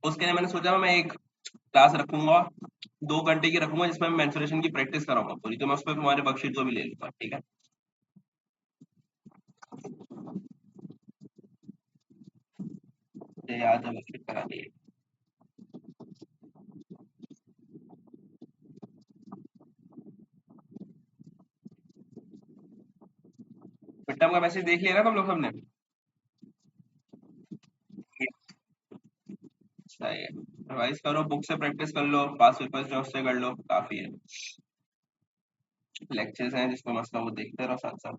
S1: उसके लिए मैंने सोचा मैं एक क्लास रखूंगा, 2 घंटे की रखूंगा, जिसमें मैं मेंसुरेशन की प्रैक्टिस कराऊंगा पूरी, तो मैं उस पर तुम्हारे वर्कशीट को भी ले लूंगा. ठीक है? मुझे याद है वर्कशीट करा दी है. बेटा का मैसेज देख लिया ना तुम लोग सबने? सही है. रिवाइज करो, बुक से प्रैक्टिस कर लो, पास पेपर्स जो उससे कर लो, काफी है. लेक्चर्स हैं जिसको मसला वो देखते रहो साथ साथ.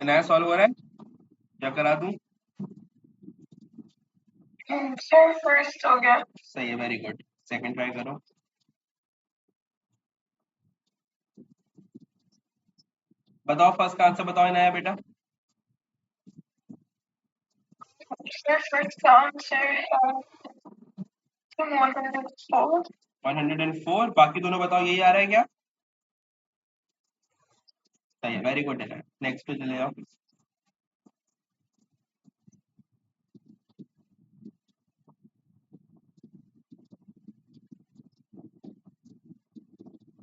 S1: नया सॉल्व हो रहा है क्या? करा दूं?
S2: Sir, first हो गया.
S1: सही है, वेरी गुड. सेकंड ट्राई करो. बताओ फर्स्ट का आंसर बताओ नया बेटा.
S2: Sir, first answer 104.
S1: 104. बाकी दोनों बताओ, यही आ रहा है क्या? सही है, वेरी गुड है. नेक्स्ट पे चले जाओ.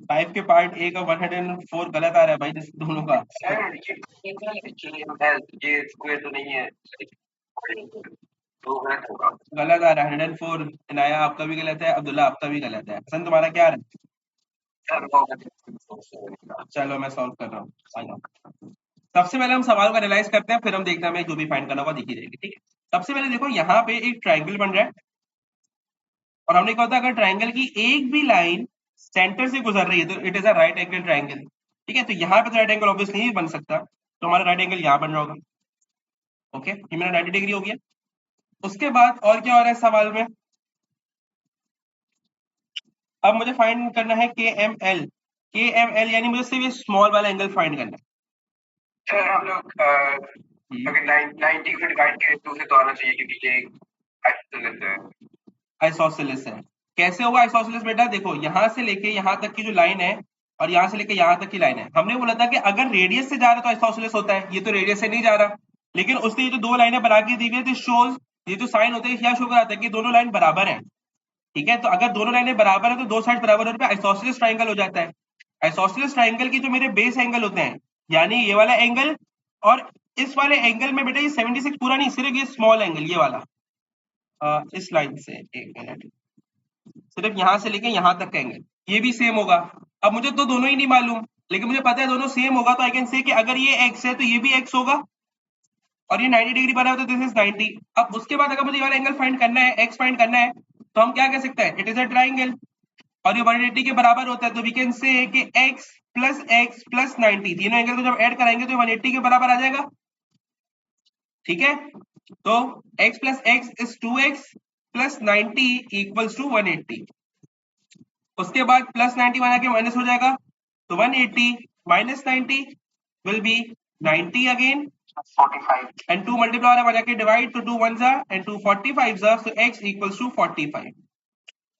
S1: 5 के पार्ट ए का 104 गलत आ रहा है भाई दोनों का।
S2: ये स्क्वायर तो नहीं है, तो गलत होगा।
S1: गलत आ रहा है 104। इनाया आपका भी गलत है, अब्दुल्ला आपका भी गलत है। हसन तुम्हारा क्या आ रहा है? चलो मैं सॉल्व कर रहा हूँ। सबसे पहले हम सवाल को एनालाइज करते हैं, फिर हम देखते हैं हमें जो भी फाइंड करना होगा दिखी जाएगी। ठीक है, सबसे पहले देखो यहाँ पे एक ट्राइंगल बन रहा है और हमने कहा था अगर ट्राइंगल की एक भी लाइन सेंटर से गुजर रही है तो it is a right angle triangle. ठीक है, तो यहाँ पे तो राइट एंगल ऑब्वियसली नहीं बन सकता, तो हमारा राइट एंगल यहाँ बन रहा होगा। ओके, ये मेरा 90 डिग्री हो गया। उसके बाद और क्या हो रहा है सवाल में, अब मुझे फाइंड करना है के एम एल। के एम एल यानी मुझे सिर्फ स्मॉल वाला एंगल फाइंड करना है।
S2: सर हम लोग अगर 90 को डिवाइड करें 2 से तो आना चाहिए, क्योंकि ये आइसोसेलेस है।
S1: आइसोसेलेस है। कैसे होगा आइसोसेलेस बेटा? देखो यहाँ से लेके यहाँ तक की जो लाइन है और यहाँ से लेके यहाँ तक की लाइन है, हमने बोला था कि अगर रेडियस से जा रहा है तो आइसोसेलेस होता है। ये तो रेडियस से नहीं जा रहा, लेकिन उसने ये जो दो लाइनें बना के दी हुई है तो शोज, ये जो साइन होता है क्या शो कराता है कि दोनों लाइन बराबर है। ठीक है, तो अगर दोनों लाइनें बराबर है तो दो साइड बराबर होने पे आइसोसेलेस ट्राइंगल हो जाता है। आइसोसेलेस ट्राइंगल की जो मेरे बेस एंगल होते हैं, यानी ये वाला एंगल और इस वाले एंगल में बेटा ये 76 पूरा नहीं, सिर्फ ये स्मॉल एंगल ये वाला इस लाइन से, एक मिनट, सिर्फ यहाँ से लेके यहाँ तक का एंगल ये भी सेम होगा। अब मुझे तो दोनों ही नहीं मालूम, लेकिन मुझे पता है दोनों सेम होगा, तो आई कैन से कि अगर ये x है तो ये भी x होगा और ये 90 डिग्री बना हुआ तो दिस इज 90। अब उसके बाद अगर मुझे ये वाला एंगल फाइंड करना है, x फाइंड करना है, तो हम क्या कह सकते हैं, इट इज अ ट्राइंगल और ये 180 के बराबर होता है, तो वी कैन से कि x प्लस 90 तीनों एंगल को जब ऐड कराएंगे तो 180 के बराबर आ जाएगा। ठीक है, तो x plus X is 2x plus 90 equals to 180। उसके बाद प्लस 90 बना के माइनस हो जाएगा, तो 180 minus 90 will B 90 again
S2: 45
S1: and 2 multiply और बना के डिवाइड, तो 2 1s and 2 45s, so x equals to 45।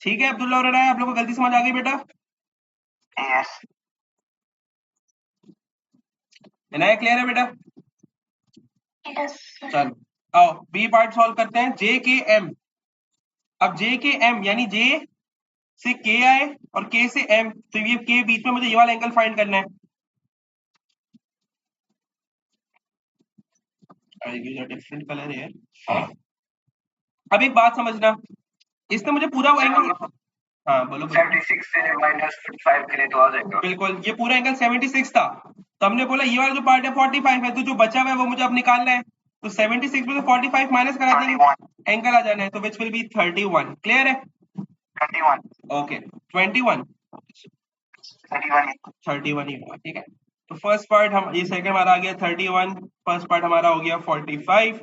S1: ठीक है अब्दुल्ला और इनाया, आप लोगों को गलती समझ आ गई बेटा?
S2: यस
S1: इनाया क्लियर है बेटा?
S2: यस
S1: चलो आओ बी पार्ट सॉल्व करते हैं, जे के एम। अब जे के एम यानी जे से के आए और के से एम, तो ये के बीच में मुझे ये वाला एंगल फाइंड करना है। डिफरेंट कलर है। अब एक बात समझना, इसने मुझे पूरा वो एंगल, हाँ बोलो
S2: 76 से माइनस 45 करें तो आ जाएगा।
S1: बिल्कुल, ये पूरा एंगल 76 था, तो हमने बोला ये वाला जो पार्ट है 45 है, तो जो बचा हुआ है वो मुझे अब निकालना है, तो 76 में से 45 माइनस करा देंगे, एंगल आ जाना है, तो विच विल बी 31। क्लियर है?
S2: 31
S1: ओके 21 31 ही होगा। ठीक है, तो फर्स्ट पार्ट हम, ये सेकंड हमारा आ गया 31, फर्स्ट पार्ट हमारा हो गया 45,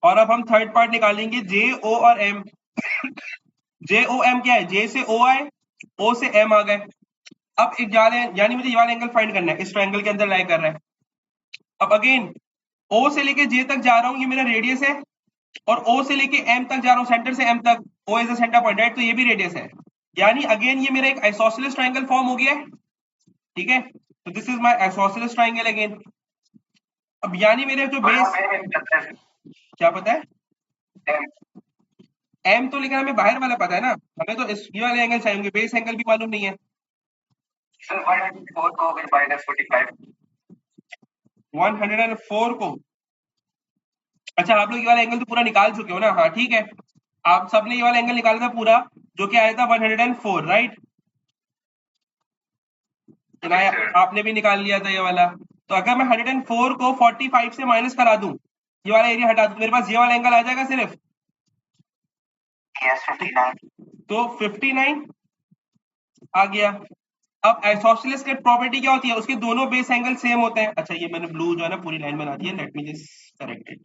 S1: और अब हम थर्ड पार्ट निकालेंगे जे ओ और एम। जे ओ एम क्या है, जे से ओ आए, ओ से एम आ गए। अब एक जाले यानी मुझे ये वाला एंगल फाइंड करना है, इस ट्रायंगल के अंदर लाई कर रहा है। अब अगेन ओ से लेके जे तक जा रहा हूँ, ये मेरा रेडियस है, और ओ से लेके एम तक जा रहा हूँ, सेंटर से एम तक, O is the centre point right, तो ये भी रेडियस है, यानी अगेन ये मेरा एक आइसोसेलेस ट्रायंगल फॉर्म हो गया है। ठीक है, तो this is my isosceles triangle again. अब यानी मेरे जो बेस, क्या पता है एम, तो लेकिन हमें बाहर वाला पता है ना, हमें तो इस ये वाले एंगल चाहिए, बेस एंगल भी मालूम नहीं है।
S2: सर 104 को अगर माइनस 45
S1: 104 को, अच्छा आप लोग ये वाला एंगल तो पूरा निकाल चुके हो ना? हाँ ठीक है, आप सबने ये वाला एंगल निकाला था पूरा, जो कि आया था 104 राइट, आपने भी निकाल लिया था ये वाला। तो अगर मैं 104 को 45 से माइनस करा दूं, ये वाला एरिया हटा दूं, मेरे पास ये वाला एंगल आ जाएगा सिर्फ,
S2: यस 59
S1: तो 59 आ गया। अब आइसोसेलेस की प्रॉपर्टी क्या होती है, उसके दोनों बेस एंगल सेम होते हैं। अच्छा ये मैंने ब्लू जो है ना पूरी लाइन बना दी है, let me just correct it.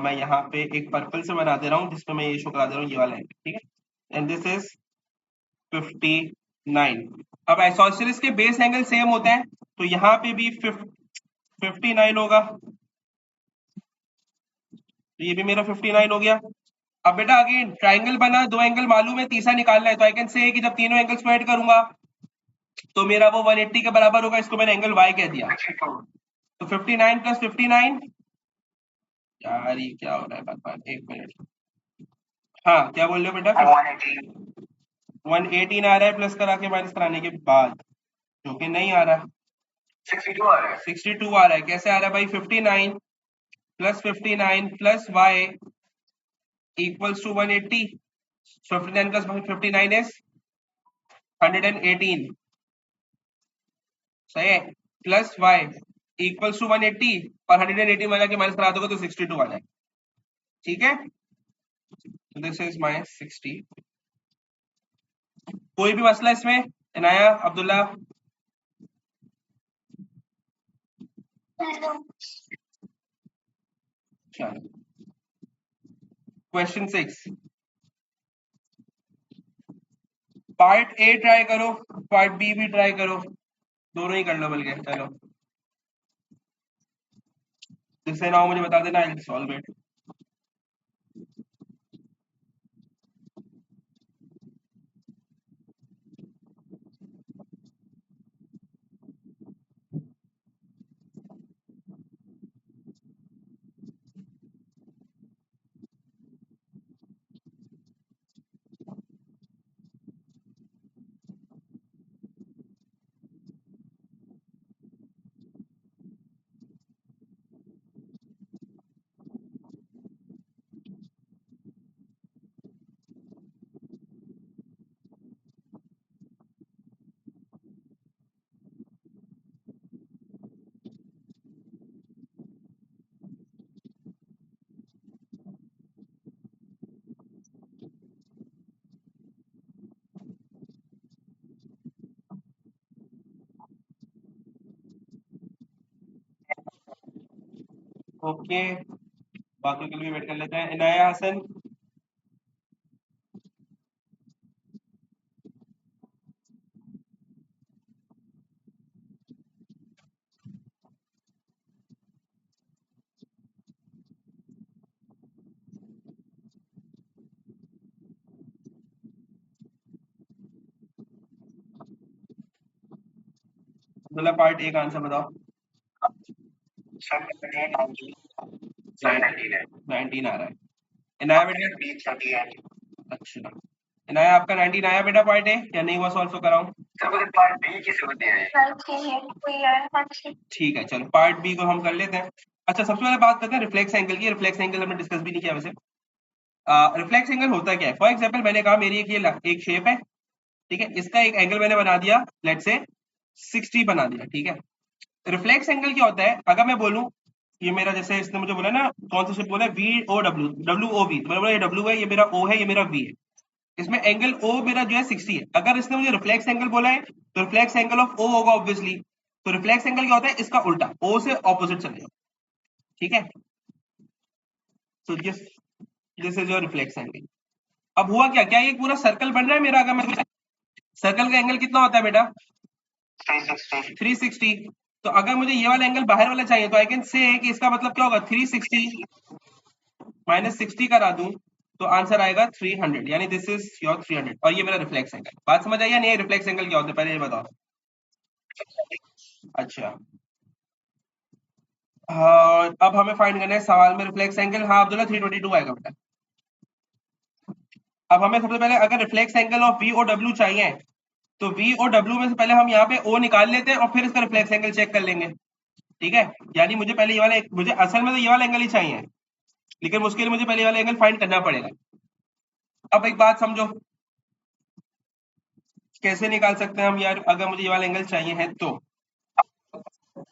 S1: मैं यहाँ पे एक पर्पल से बना दे रहा हूँ, जिसमें मैं ये शो करा दे रहा हूँ ये वाला एंगल। ठीक है, एंड दिस इज 59। अब आइसोसेलेस के बेस एंगल सेम होते हैं, तो यहाँ पे भी 59 होगा, तो ये भी मेरा 59 हो गया। अब बेटा अगेन ट्राइंगल बना, दो एंगल मालूम है, तीसरा निकालना है, तो आई कैन से कि जब तीनों एंगल्स को ऐड करूंगा तो मेरा वो 180 के बराबर होगा, इसको मैंने एंगल y कह दिया। तो 59 प्लस 59, यार ये क्या हो रहा है बात, एक मिनट, हाँ क्या बोल रहे हो बेटा?
S2: 180
S1: 118 आ रहा है प्लस करा के माइनस कराने के बाद, जो कि नहीं आ रहा।
S2: 62 आ रहा है।
S1: 62 आ रहा है। कैसे आ रहा है भाई? 59 plus y equals to 180। 59 plus 59 is 118, सही है। प्लस y इक्वल्स टू 180 और 118 में जाके माइनस करा दोगे तो 62 आ जाएगा। ठीक है, दिस इज माय 60। कोई भी मसला इसमें? इनाया, अब्दुल्ला? चलो, क्वेश्चन 6, पार्ट ए ट्राई करो, पार्ट बी भी ट्राई करो, दोनों ही कर लो बल्कि। चलो, जिससे ना हो मुझे बता देना, आई सॉल्व इट। ओके, बाकी के लिए वेट कर लेते हैं। इनाया, हसन? मतलब पार्ट ए का आंसर बताओ। 19 आ रहा है। इनाया बेटा? अच्छा, इनाया आपका 19 आया बेटा पार्ट ए, या नहीं हुआ सॉल्व? तो कराऊं?
S2: पार्ट बी की जरूरत है।
S1: ठीक है, चलो पार्ट बी को हम कर लेते हैं। अच्छा, सबसे पहले बात करते हैं रिफ्लेक्स एंगल की। रिफ्लेक्स एंगल हमने डिस्कस भी नहीं किया वैसे। रिफ्लेक्स एंगल होता क्या है? फॉर एग्जांपल मैंने कहा मेरी एक शेप है, ठीक है, इसका एक एंगल मैंने बना दिया, लेट्स से 60 बना दिया, ठीक है। रिफ्लेक्स एंगल क्या होता है? अगर मैं बोलूं ये मेरा, जैसे इसने मुझे बोला ना कौन सा शेप बोला, V O W, W O V, तो मैंने बोला ये डब्ल्यू है, ये मेरा ओ है, ये मेरा वी है। इसमें एंगल ओ मेरा जो है 60 है। अगर इसने मुझे रिफ्लेक्स एंगल बोला है तो रिफ्लेक्स एंगल ऑफ ओ होगा ऑब्वियसली। तो रिफ्लेक्स एंगल क्या होता है? इसका उल्टा, ओ से ऑपोजिट चले जाओ, ठीक है। तो this is your reflex angle. अब हुआ क्या, क्या ये पूरा सर्कल बन रहा है मेरा? अगर मैं, सर्कल का एंगल कितना होता है बेटा? 360। तो अगर मुझे ये वाला एंगल बाहर वाला चाहिए तो आई कैन से कि इसका मतलब क्या होगा, 360 माइनस 60 करा दूं तो आंसर आएगा 300, यानी दिस इज योर 300, और ये मेरा रिफ्लेक्स एंगल। बात समझ आई या नहीं? रिफ्लेक्स एंगल क्या होता है पहले ये बताओ। अच्छा, हाँ, अब हमें फाइंड करना है सवाल में रिफ्लेक्स एंगल। हाँ अब्दुल्ला, 322 आएगा बेटा। अब हमें सबसे पहले अगर reflex angle of V O W चाहिए तो वी ओ डब्ल्यू में से पहले हम यहाँ पे ओ निकाल लेते हैं और फिर इसका रिफ्लेक्स एंगल चेक कर लेंगे, ठीक है। यानी मुझे पहले ये वाला, मुझे असल में तो ये वाला एंगल ही चाहिए, लेकिन उसके लिए मुझे पहले वाला एंगल फाइंड करना पड़ेगा। अब एक बात समझो, कैसे निकाल सकते हैं हम यार? अगर मुझे ये वाला एंगल चाहिए है तो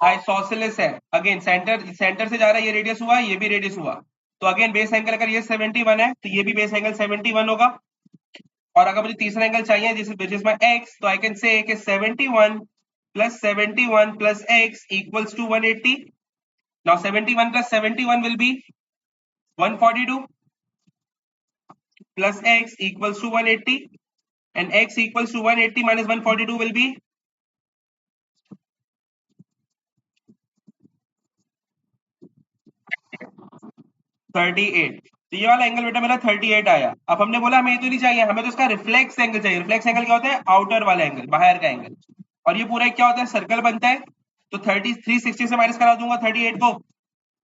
S1: आइसोसेलेस है, अगेन सेंटर से जा रहा है, ये रेडियस हुआ, ये भी रेडियस हुआ, तो अगेन बेस एंगल अगर ये 71 है तो ये भी बेस एंगल 71 होगा। और अगर मुझे तीसरा एंगल चाहिए विच इज माय एक्स, तो आई कैन से कि 71 plus 71 plus X equals to 180। Now 71 plus 71 will be 142 plus x equals to 180, and x equals to 180 minus 142 will be 38। तो ये वाला एंगल बेटा मेरा 38 आया। अब हमने बोला हमें ये तो नहीं चाहिए, हमें तो इसका रिफ्लेक्स एंगल चाहिए। रिफ्लेक्स एंगल क्या होता है? आउटर वाला एंगल, बाहर का एंगल। और ये पूरा क्या होता है? सर्कल बनता है। तो 360 से माइनस करा दूंगा 38 को,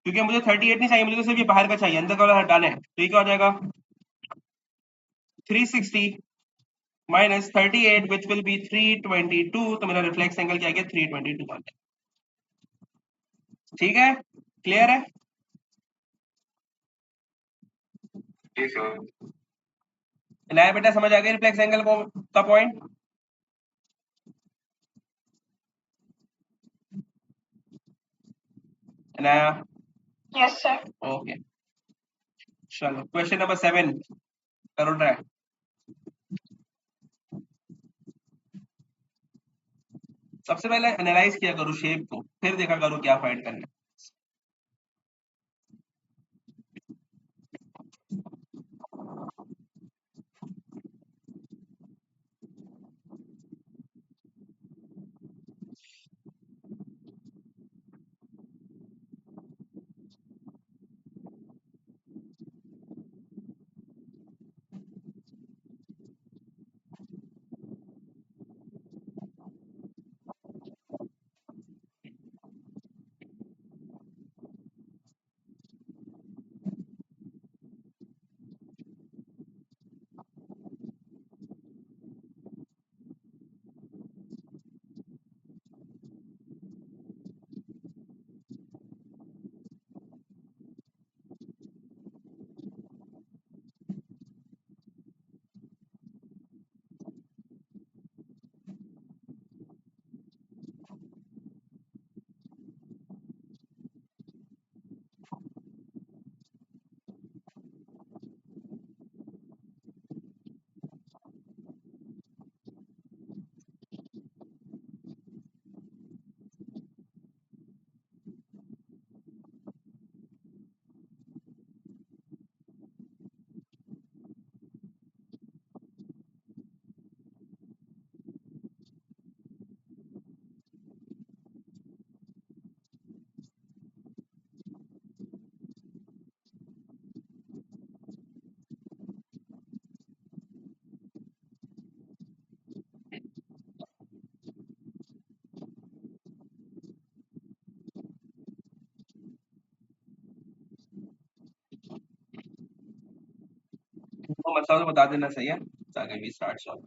S1: क्योंकि मुझे 38 नहीं चाहिए, मुझे तो सिर्फ ये बाहर का चाहिए, अंदर का वाला हटाना है। तो ये क्या हो जाएगा? 360 माइनस 38 विच विल बी 322, तो मेरा रिफ्लेक्स एंगल क्या गया 322 आ गया। ठीक है, क्लियर है?
S2: जी सर।
S1: नया बेटा समझ आ गया रिफ्लेक्स एंगल को का पॉइंट? नया?
S2: Yes sir.
S1: ओके, चलो क्वेश्चन नंबर 7 करो ट्राई। सबसे पहले एनालाइज किया करो शेप को, फिर देखा करो क्या फाइंड करना है। तो मतलब तो बता देना, सही है, ताकि भी स्टार्ट सॉल्व।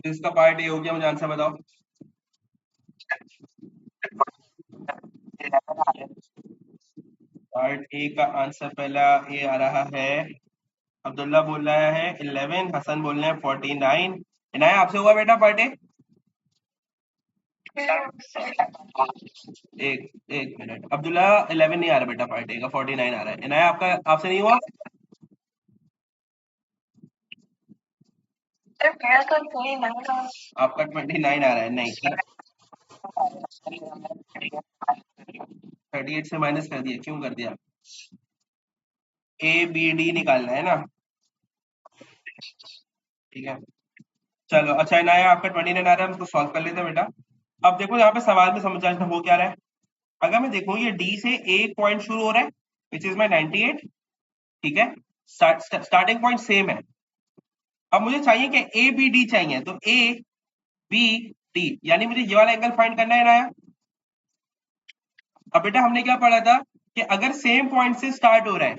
S1: इसका पार्ट ए हो गया, मुझे आंसर बताओ। पार्ट ए का आंसर पहला ए आ रहा है। अब्दुल्ला बोल रहा है 11, हसन बोल रहे हैं 49। इनाया आपसे हुआ बेटा पार्ट ए? एक एक मिनट, अब्दुल्ला 11 नहीं आ रहा बेटा, पार्ट ए का 49 आ रहा है। इनाया आपका, आपसे नहीं हुआ? आपका 29 आ रहा है, नहीं 38 से माइनस कर दिया, क्यों कर दिया? ए बी डी निकालना है ना, ठीक है। चलो अच्छा, इनाया आपका 29 आ रहा है, हम उसको सॉल्व कर लेते हैं बेटा। अब देखो यहाँ पे सवाल में समझ आता हो क्या रहा है। अगर मैं देखूं ये डी से एक पॉइंट शुरू हो रहा है विच इज माई 98, ठीक है, स्टार्टिंग पॉइंट सेम है। अब मुझे चाहिए कि ए बी डी चाहिए, तो ए बी डी यानी मुझे ये वाला एंगल फाइंड करना है ना यार। अब बेटा हमने क्या पढ़ा था कि अगर सेम पॉइंट से स्टार्ट हो रहा है,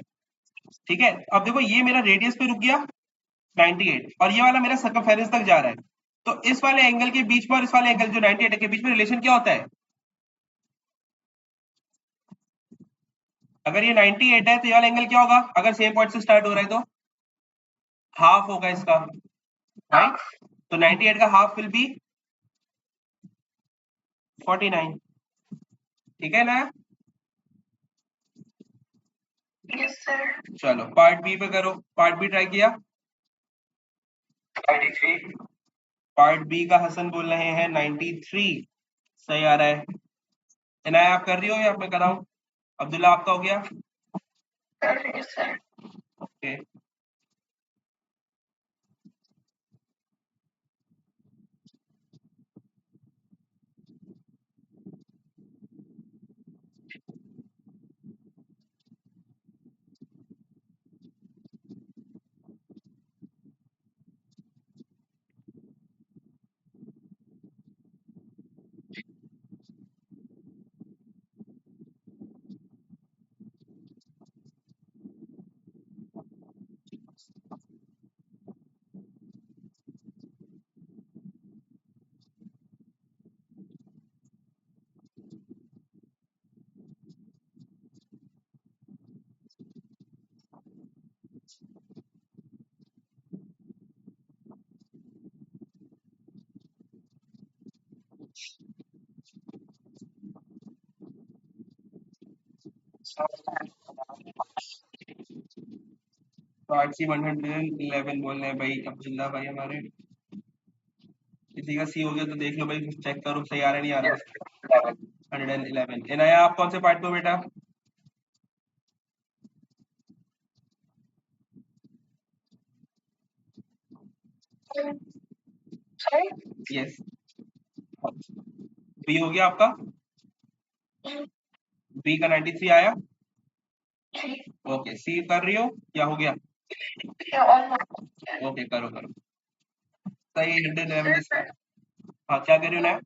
S1: ठीक है, अब देखो ये मेरा रेडियस पे रुक गया 98 और ये वाला मेरा सर्कमफेरेंस तक जा रहा है, तो इस वाले एंगल के बीच में और इस वाले एंगल जो 98 के बीच में रिलेशन क्या होता है? अगर ये 98 है तो ये वाला एंगल क्या होगा अगर सेम पॉइंट से स्टार्ट हो रहा है तो? हाफ होगा इसका, राइट? तो 98 का हाफ विल बी 49, ठीक है ना?
S2: Yes sir.
S1: चलो पार्ट बी पे करो, पार्ट बी ट्राई किया?
S2: 93।
S1: पार्ट बी का हसन बोल रहे हैं 93, सही आ रहा है। इनाया आप कर रही हो या मैं कराऊं? अब्दुल्ला आपका हो गया?
S2: कर रही सर।
S1: ओके, तो RC 111 बोल रहे हैं भाई अब्दुल्ला भाई हमारे। किसी का सी हो गया तो देख लो भाई, चेक करो सही आ रहा है नहीं आ रहा। 111 इनाया आप कौन से पार्ट में बेटा? यस, बी हो गया आपका, बी का 93 आया। ओके, सी कर रही हो क्या हो गया? ओके करो करो सही, 111। हाँ क्या कर रही हो ना?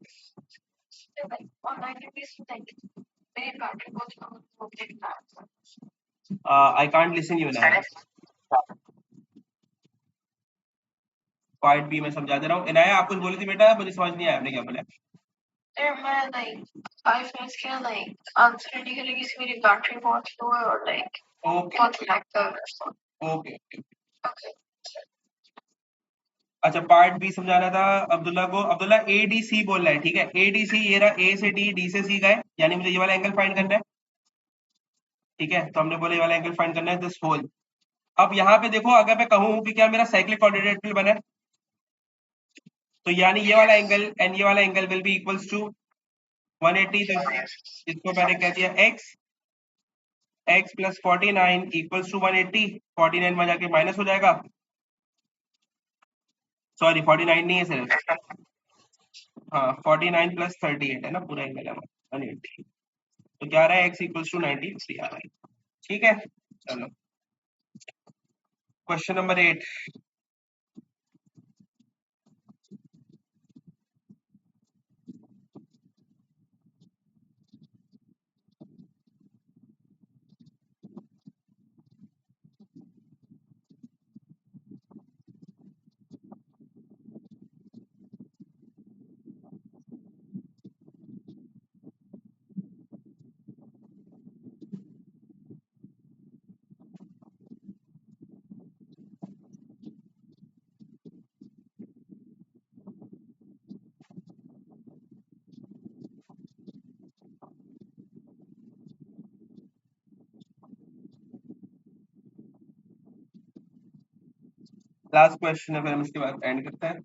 S1: आई कांट लिसन यू ना। पार्ट बी में समझा दे रहा हूँ। इनाया आप कुछ बोली थी बेटा, मुझे समझ नहीं आया आपने क्या बोला।
S3: मैं like 5 minutes के like आंसर रेडी करने की मेरी बैटरी बहुत लो है और like
S1: ओके
S3: बहुत लैग कर रहा है।
S1: ओके
S3: ओके
S1: अच्छा, पार्ट बी समझाना था अब्दुल्ला को। अब्दुल्ला ए डी सी बोल रहा है, ठीक है? ए डी सी, ये रहा ए से डी, डी से सी गए, यानी मुझे ये वाला एंगल फाइंड करना है, ठीक है? तो हमने बोला ये वाला एंगल फाइंड करना है, दिस होल। अब यहाँ पे देखो, अगर मैं कहूँ कि क्या मेरा साइक्लिक क्वाड्रिलेटरल बना है, तो यानी ये वाला एंगल एंड ये वाला angle will be equals to 180। तो इसको मैंने कह दिया x, x plus 49 equals to 180। 49 में जाके माइनस हो जाएगा, सॉरी 49 नहीं है सिर्फ, हाँ 49 प्लस 38 है ना, पूरा एंगल है 180। तो क्या आ रहा है, x इक्वल्स टू 93 आ रहा है, ठीक है? चलो क्वेश्चन नंबर 8। लास्ट क्वेश्चन है, फिर हम इसके बाद एंड करते हैं।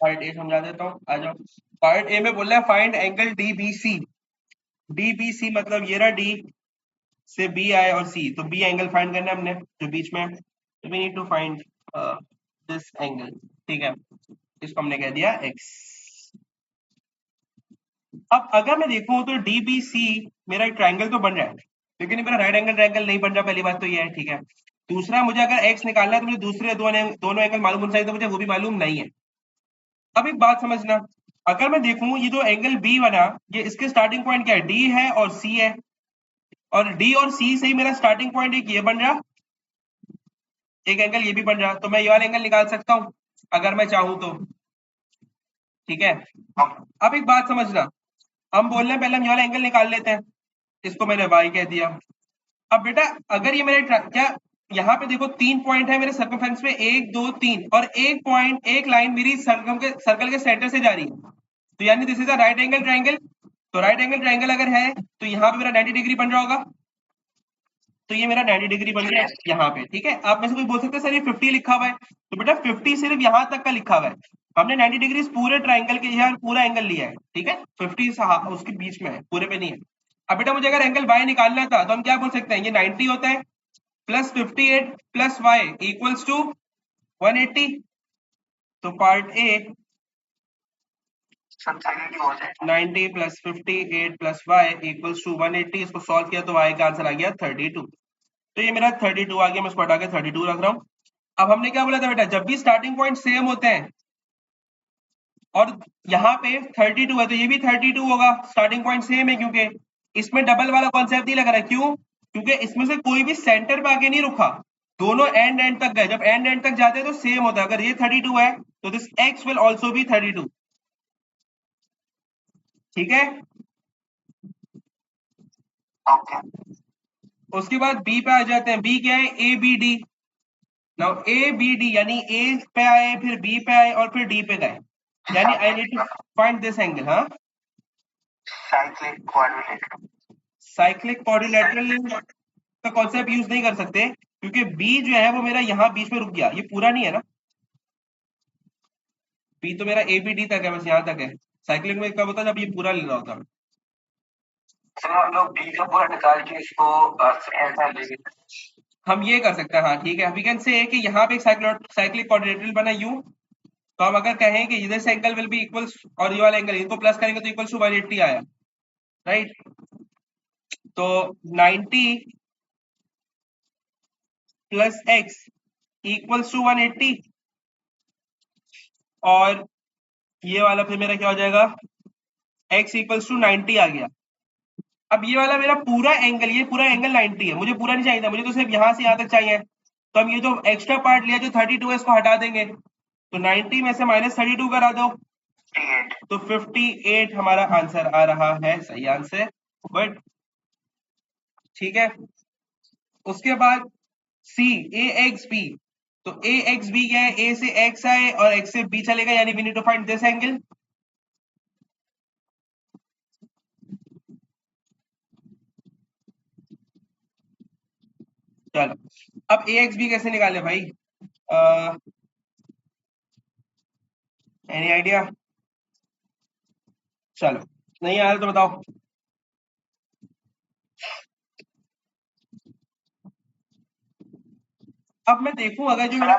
S1: पार्ट ए समझा देता हूँ, आ जाओ। पार्ट ए में बोल रहा है फाइंड एंगल डीबीसी। डीबीसी मतलब ये रहा डी से बी आए और सी, तो बी एंगल फाइंड करना है हमने जो बीच में है, तो we need to find this angle, ठीक है? इसको हमने कह दिया x। अब अगर मैं देखूं तो डीबीसी मेरा एक ट्रायंगल तो बन रहा है, लेकिन मेरा राइट एंगल ट्रायंगल नहीं बन रहा, पहली बात तो ये है, ठीक है? दूसरा, मुझे अगर x निकालना है तो मुझे दूसरे दोनों एंगल मालूम होना चाहिए, तो मुझे वो भी मालूम नहीं है। अब एक बात समझना, अगर मैं देखूं ये जो एंगल बी बना, ये इसके स्टार्टिंग पॉइंट क्या है, डी है और सी है, और डी और सी से ही मेरा स्टार्टिंग पॉइंट एक ये बन रहा, एक एंगल ये भी बन रहा, तो मैं ये वाला एंगल निकाल सकता हूं अगर मैं चाहूं तो, ठीक है? अब एक बात समझना, हम बोल रहे हैं पहले हम ये वाला एंगल निकाल लेते हैं, इसको मैंने y कह दिया। अब बेटा अगर ये मेरे क्या, यहाँ पे देखो 3 पॉइंट है मेरे सर्कमफ्रेंस में, 1 2 3, और एक पॉइंट, एक लाइन मेरी सर्कल के सेंटर से जा रही है, तो यानी this is a right angle triangle. तो राइट एंगल ट्रायंगल अगर है तो यहाँ पे मेरा 90 डिग्री बन रहा होगा, तो ये मेरा 90 डिग्री बन गया यहाँ पे, ठीक है। आप में से कोई बोल सकते हैं सर ये 50 लिखा हुआ है, तो बेटा 50 सिर्फ यहाँ तक का लिखा हुआ है, हमने 90 डिग्री पूरे ट्राइंगल के यहाँ पूरा एंगल लिया है, ठीक है। 50 उसके बीच में है, पूरे पे नहीं है। अब बेटा मुझे अगर एंगल y निकालना था तो हम क्या बोल सकते हैं, ये 90 होता है plus 58 plus y equals to 180। तो part A 90 plus 58 plus y equals to 180, इसको सॉल्व किया तो y का आंसर आ गया 32। तो ये मेरा 32 आ गया, मैं इसको हटा के 32 रख रहा हूँ। अब हमने क्या बोला था बेटा, जब भी स्टार्टिंग पॉइंट सेम होते हैं और यहाँ पे 32 है तो ये भी 32 होगा, स्टार्टिंग पॉइंट सेम है, क्योंकि इसमें डबल वाला कॉन्सेप्ट नहीं लग रहा है। क्यों? क्योंकि इसमें से कोई भी सेंटर पे आके नहीं रुका, दोनों एंड तक गए। जब एंड तक जाते हैं तो सेम होता है। अगर ये 32 है तो this x will also be 32, ठीक है।
S2: ओके।
S1: उसके बाद बी पे आ जाते हैं। बी क्या है, A B D. Now A B D यानी ए पे आए, फिर बी पे आए और फिर डी पे गए, यानी I need to find this angle. हाँ,
S2: साइक्लिक क्वाड्रिलेटरल।
S1: साइक्लिक क्वाड्रिलेटरल का कॉन्सेप्ट यूज नहीं कर सकते क्योंकि बी जो है वो मेरा यहाँ बीच में रुक गया, ये पूरा नहीं है ना। बी तो मेरा ए बी डी तक है, बस यहाँ तक है। साइक्लिक में कब होता है, जब ये पूरा ले रहा होता।
S2: चलो हम लोग बी का पूरा निकाल के इसको ऐसा लेंगे।
S1: हम ये कर सकते हैं, हाँ ठीक है। वी कैन से कि यहाँ पे एक साइक्लिक क्वाड्रिलेटरल बना यू, तो हम अगर कहें कि इधर से एंगल विल बी इक्वल्स और ये वाला एंगल इनको प्लस करेंगे तो इक्वल्स टू 180 आया, राइट। तो 90 प्लस एक्स इक्वल्स टू 180 और ये वाला फिर मेरा क्या हो जाएगा, x इक्वल्स टू 90 आ गया। अब ये वाला मेरा पूरा एंगल, ये पूरा एंगल 90 है, मुझे पूरा नहीं चाहिए था, मुझे तो सिर्फ यहाँ से यहाँ तक चाहिए। तो हम ये जो एक्स्ट्रा पार्ट लिया जो 32 है इसको हटा देंगे, तो 90 में से माइनस 32 करा दो, तो 58 हमारा आंसर आ रहा है, सही आंसर। बट ठीक है। उसके बाद सी ए एक्स बी, तो ए एक्स बी क्या है, ए से एक्स आए और एक्स से बी चलेगा, यानी we need to find this angle. चलो अब ए एक्स बी कैसे निकाले भाई, एनी आइडिया? चलो नहीं आ रहा तो बताओ। अब मैं देखूं अगर जो मेरा,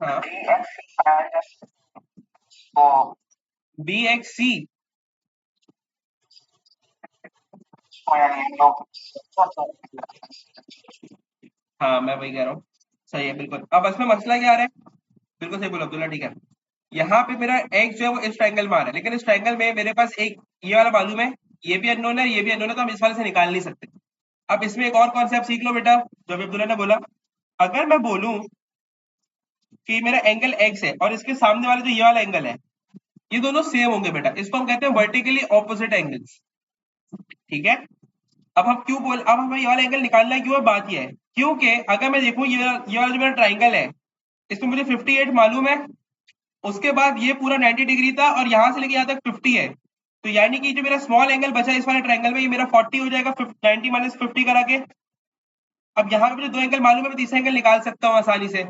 S1: हाँ, बी एक्स सी, हाँ मैं वही कह रहा हूँ, सही है बिल्कुल। अब इसमें मसला क्या आ रहा है, बिल्कुल सही बोला अब्दुल्ला, ठीक है। यहाँ पे मेरा एक्स जो है वो इस ट्रायंगल में आ रहा है, लेकिन इस ट्रायंगल में मेरे पास एक ये वाला मालूम है, ये भी अननोन है, ये भी अननोन है, तो हम इस वाले से निकाल नहीं सकते। अब इसमें एक और कॉन्सेप्ट सीख लो बेटा, जो अभी अब्दुल्ला ने बोला। अगर मैं बोलूं कि मेरा एंगल एक्स है और इसके सामने वाला जो ये वाला एंगल है, ये दोनों सेम होंगे बेटा, इसको हम कहते हैं वर्टिकली ऑपोजिट एंगल्स, ठीक है। अब हम क्यों बोल, अब हमें ये वाला एंगल निकालना है, क्यों है, बात ये है क्योंकि अगर मैं देखूं ये वाला जो मेरा ट्राइंगल है, इसमें मुझे 58 मालूम है, उसके बाद ये पूरा 90 डिग्री था और यहाँ से लेके यहाँ तक 50 है, तो यानी कि जो मेरा स्मॉल एंगल बचा इस वाले ट्रायंगल में, ये मेरा 40 हो जाएगा 90 माइनस 50 करा के। अब यहाँ पे मुझे दो एंगल मालूम है, मैं तीसरा एंगल निकाल सकता हूँ आसानी से।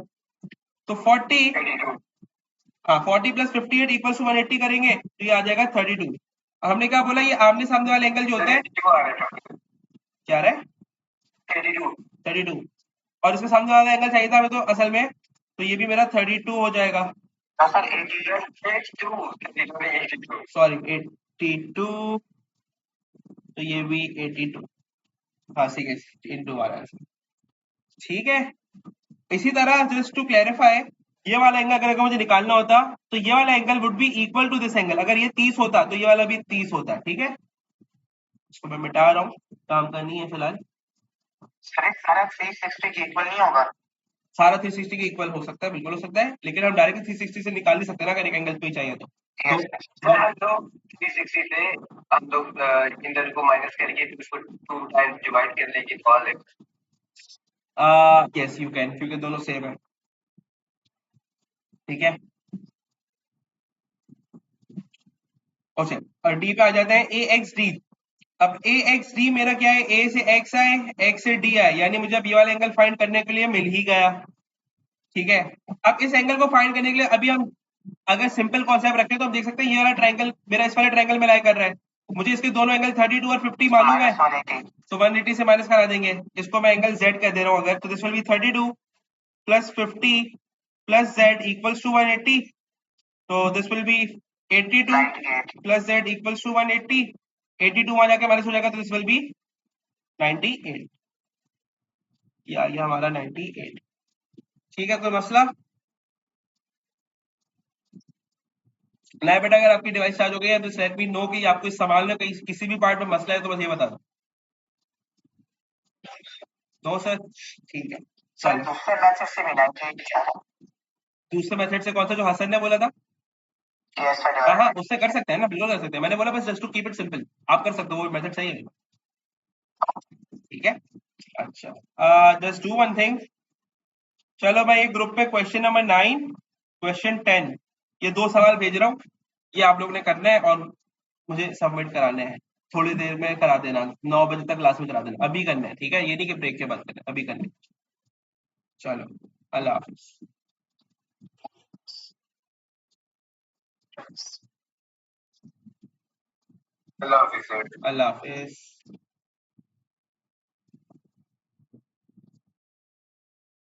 S1: तो 40, हाँ 40 प्लस 58 इक्वल्स टू 180 करेंगे तो ये आ जाएगा 32। हमने क्या बोला, ये आमने सामने वाले एंगल जो होते हैं, क्या रहा है 32, और इसके सामने वाला एंगल चाहिए था हमें, तो असल में तो ये भी मेरा 32 हो जाएगा, सॉरी 82, तो ये भी 82, हाँ 6 इंटू आ रहा है, ठीक है। इसी तरह जस्ट टू क्लैरिफाई, ये वाला एंगल अगर मुझे निकालना होता तो ये वाला angle would be equal to this angle, अगर ये 30 होता तो ये वाला भी 30 होता, ठीक है। इसको मैं मिटा रहा हूँ, काम करनी है फिलहाल।
S2: सारा 360 के इक्वल नहीं होगा,
S1: सारा 360 के इक्वल हो सकता है, बिल्कुल हो सकता है, लेकिन हम डायरेक्ट 360 से निकाल नहीं सकते ना, अगर एक एंगल पे ही चाहिए तो।
S2: हम लोग 360 से हम लोग इंटर को माइनस करके फिर उसको 2 टाइम्स डिवाइड कर लेंगे तो आ जाएगा।
S1: यस यू कैन, क्योंकि दोनों सेम है, ठीक है। ओके, और डी पे आ जाते हैं, ए एक्स डी, अब ए एक्स डी मेरा क्या है, ए से एक्स आए, एक्स से डी आए, यानी मुझे अब ये वाला एंगल फाइंड करने के लिए मिल ही गया। ठीक है, अब इस एंगल को फाइंड करने के लिए अभी हम अगर सिंपल कॉन्सेप्ट रखें तो हम देख सकते हैं ये वाला ट्रायंगल मेरा इस वाले ट्रायंगल में लाई कर रहा है, मुझे इसके दोनों एंगल 32 और 50 मालूम है, तो 180 से माइनस करा देंगे, इसको मैं एंगल z कह दे रहा हूँ अगर, तो this will be 32 plus 50 plus z equals to 180, तो this will be 82 plus z equals to 180, 82 वहां जाके माइनस हो जाएगा, तो दिस विल बी 98, या ये हमारा 98। ठीक है, कोई मसला नहीं बेटा? अगर आपकी डिवाइस चार्ज हो गई है तो लेट मी नो कि आपको इस सवाल में कहीं किसी भी पार्ट में मसला है तो बस ये बता दो। नो सर, ठीक है चलो।
S2: दूसरे मैथड से भी 98
S1: दूसरे मेथड से कौन सा, जो हसन ने बोला था? हाँ हाँ, उससे कर सकते हैं ना, बिल्कुल कर सकते हैं, मैंने बोला बस just to keep it simple, आप कर सकते हो, वो मेथड सही है। ठीक है, अच्छा जस्ट डू वन थिंग, चलो मैं एक ग्रुप पे क्वेश्चन नंबर 9, क्वेश्चन 10, ये दो सवाल भेज रहा हूँ, ये आप लोग ने करना है और मुझे सबमिट कराने हैं, थोड़ी देर में करा देना, 9 बजे तक क्लास में करा देना, अभी करना है, ठीक है, ये नहीं कि ब्रेक के बाद करना है, अभी करना है। चलो, अल्लाह हाफिज।
S2: अल्लाह हाफिज।
S1: अल्लाह हाफिज।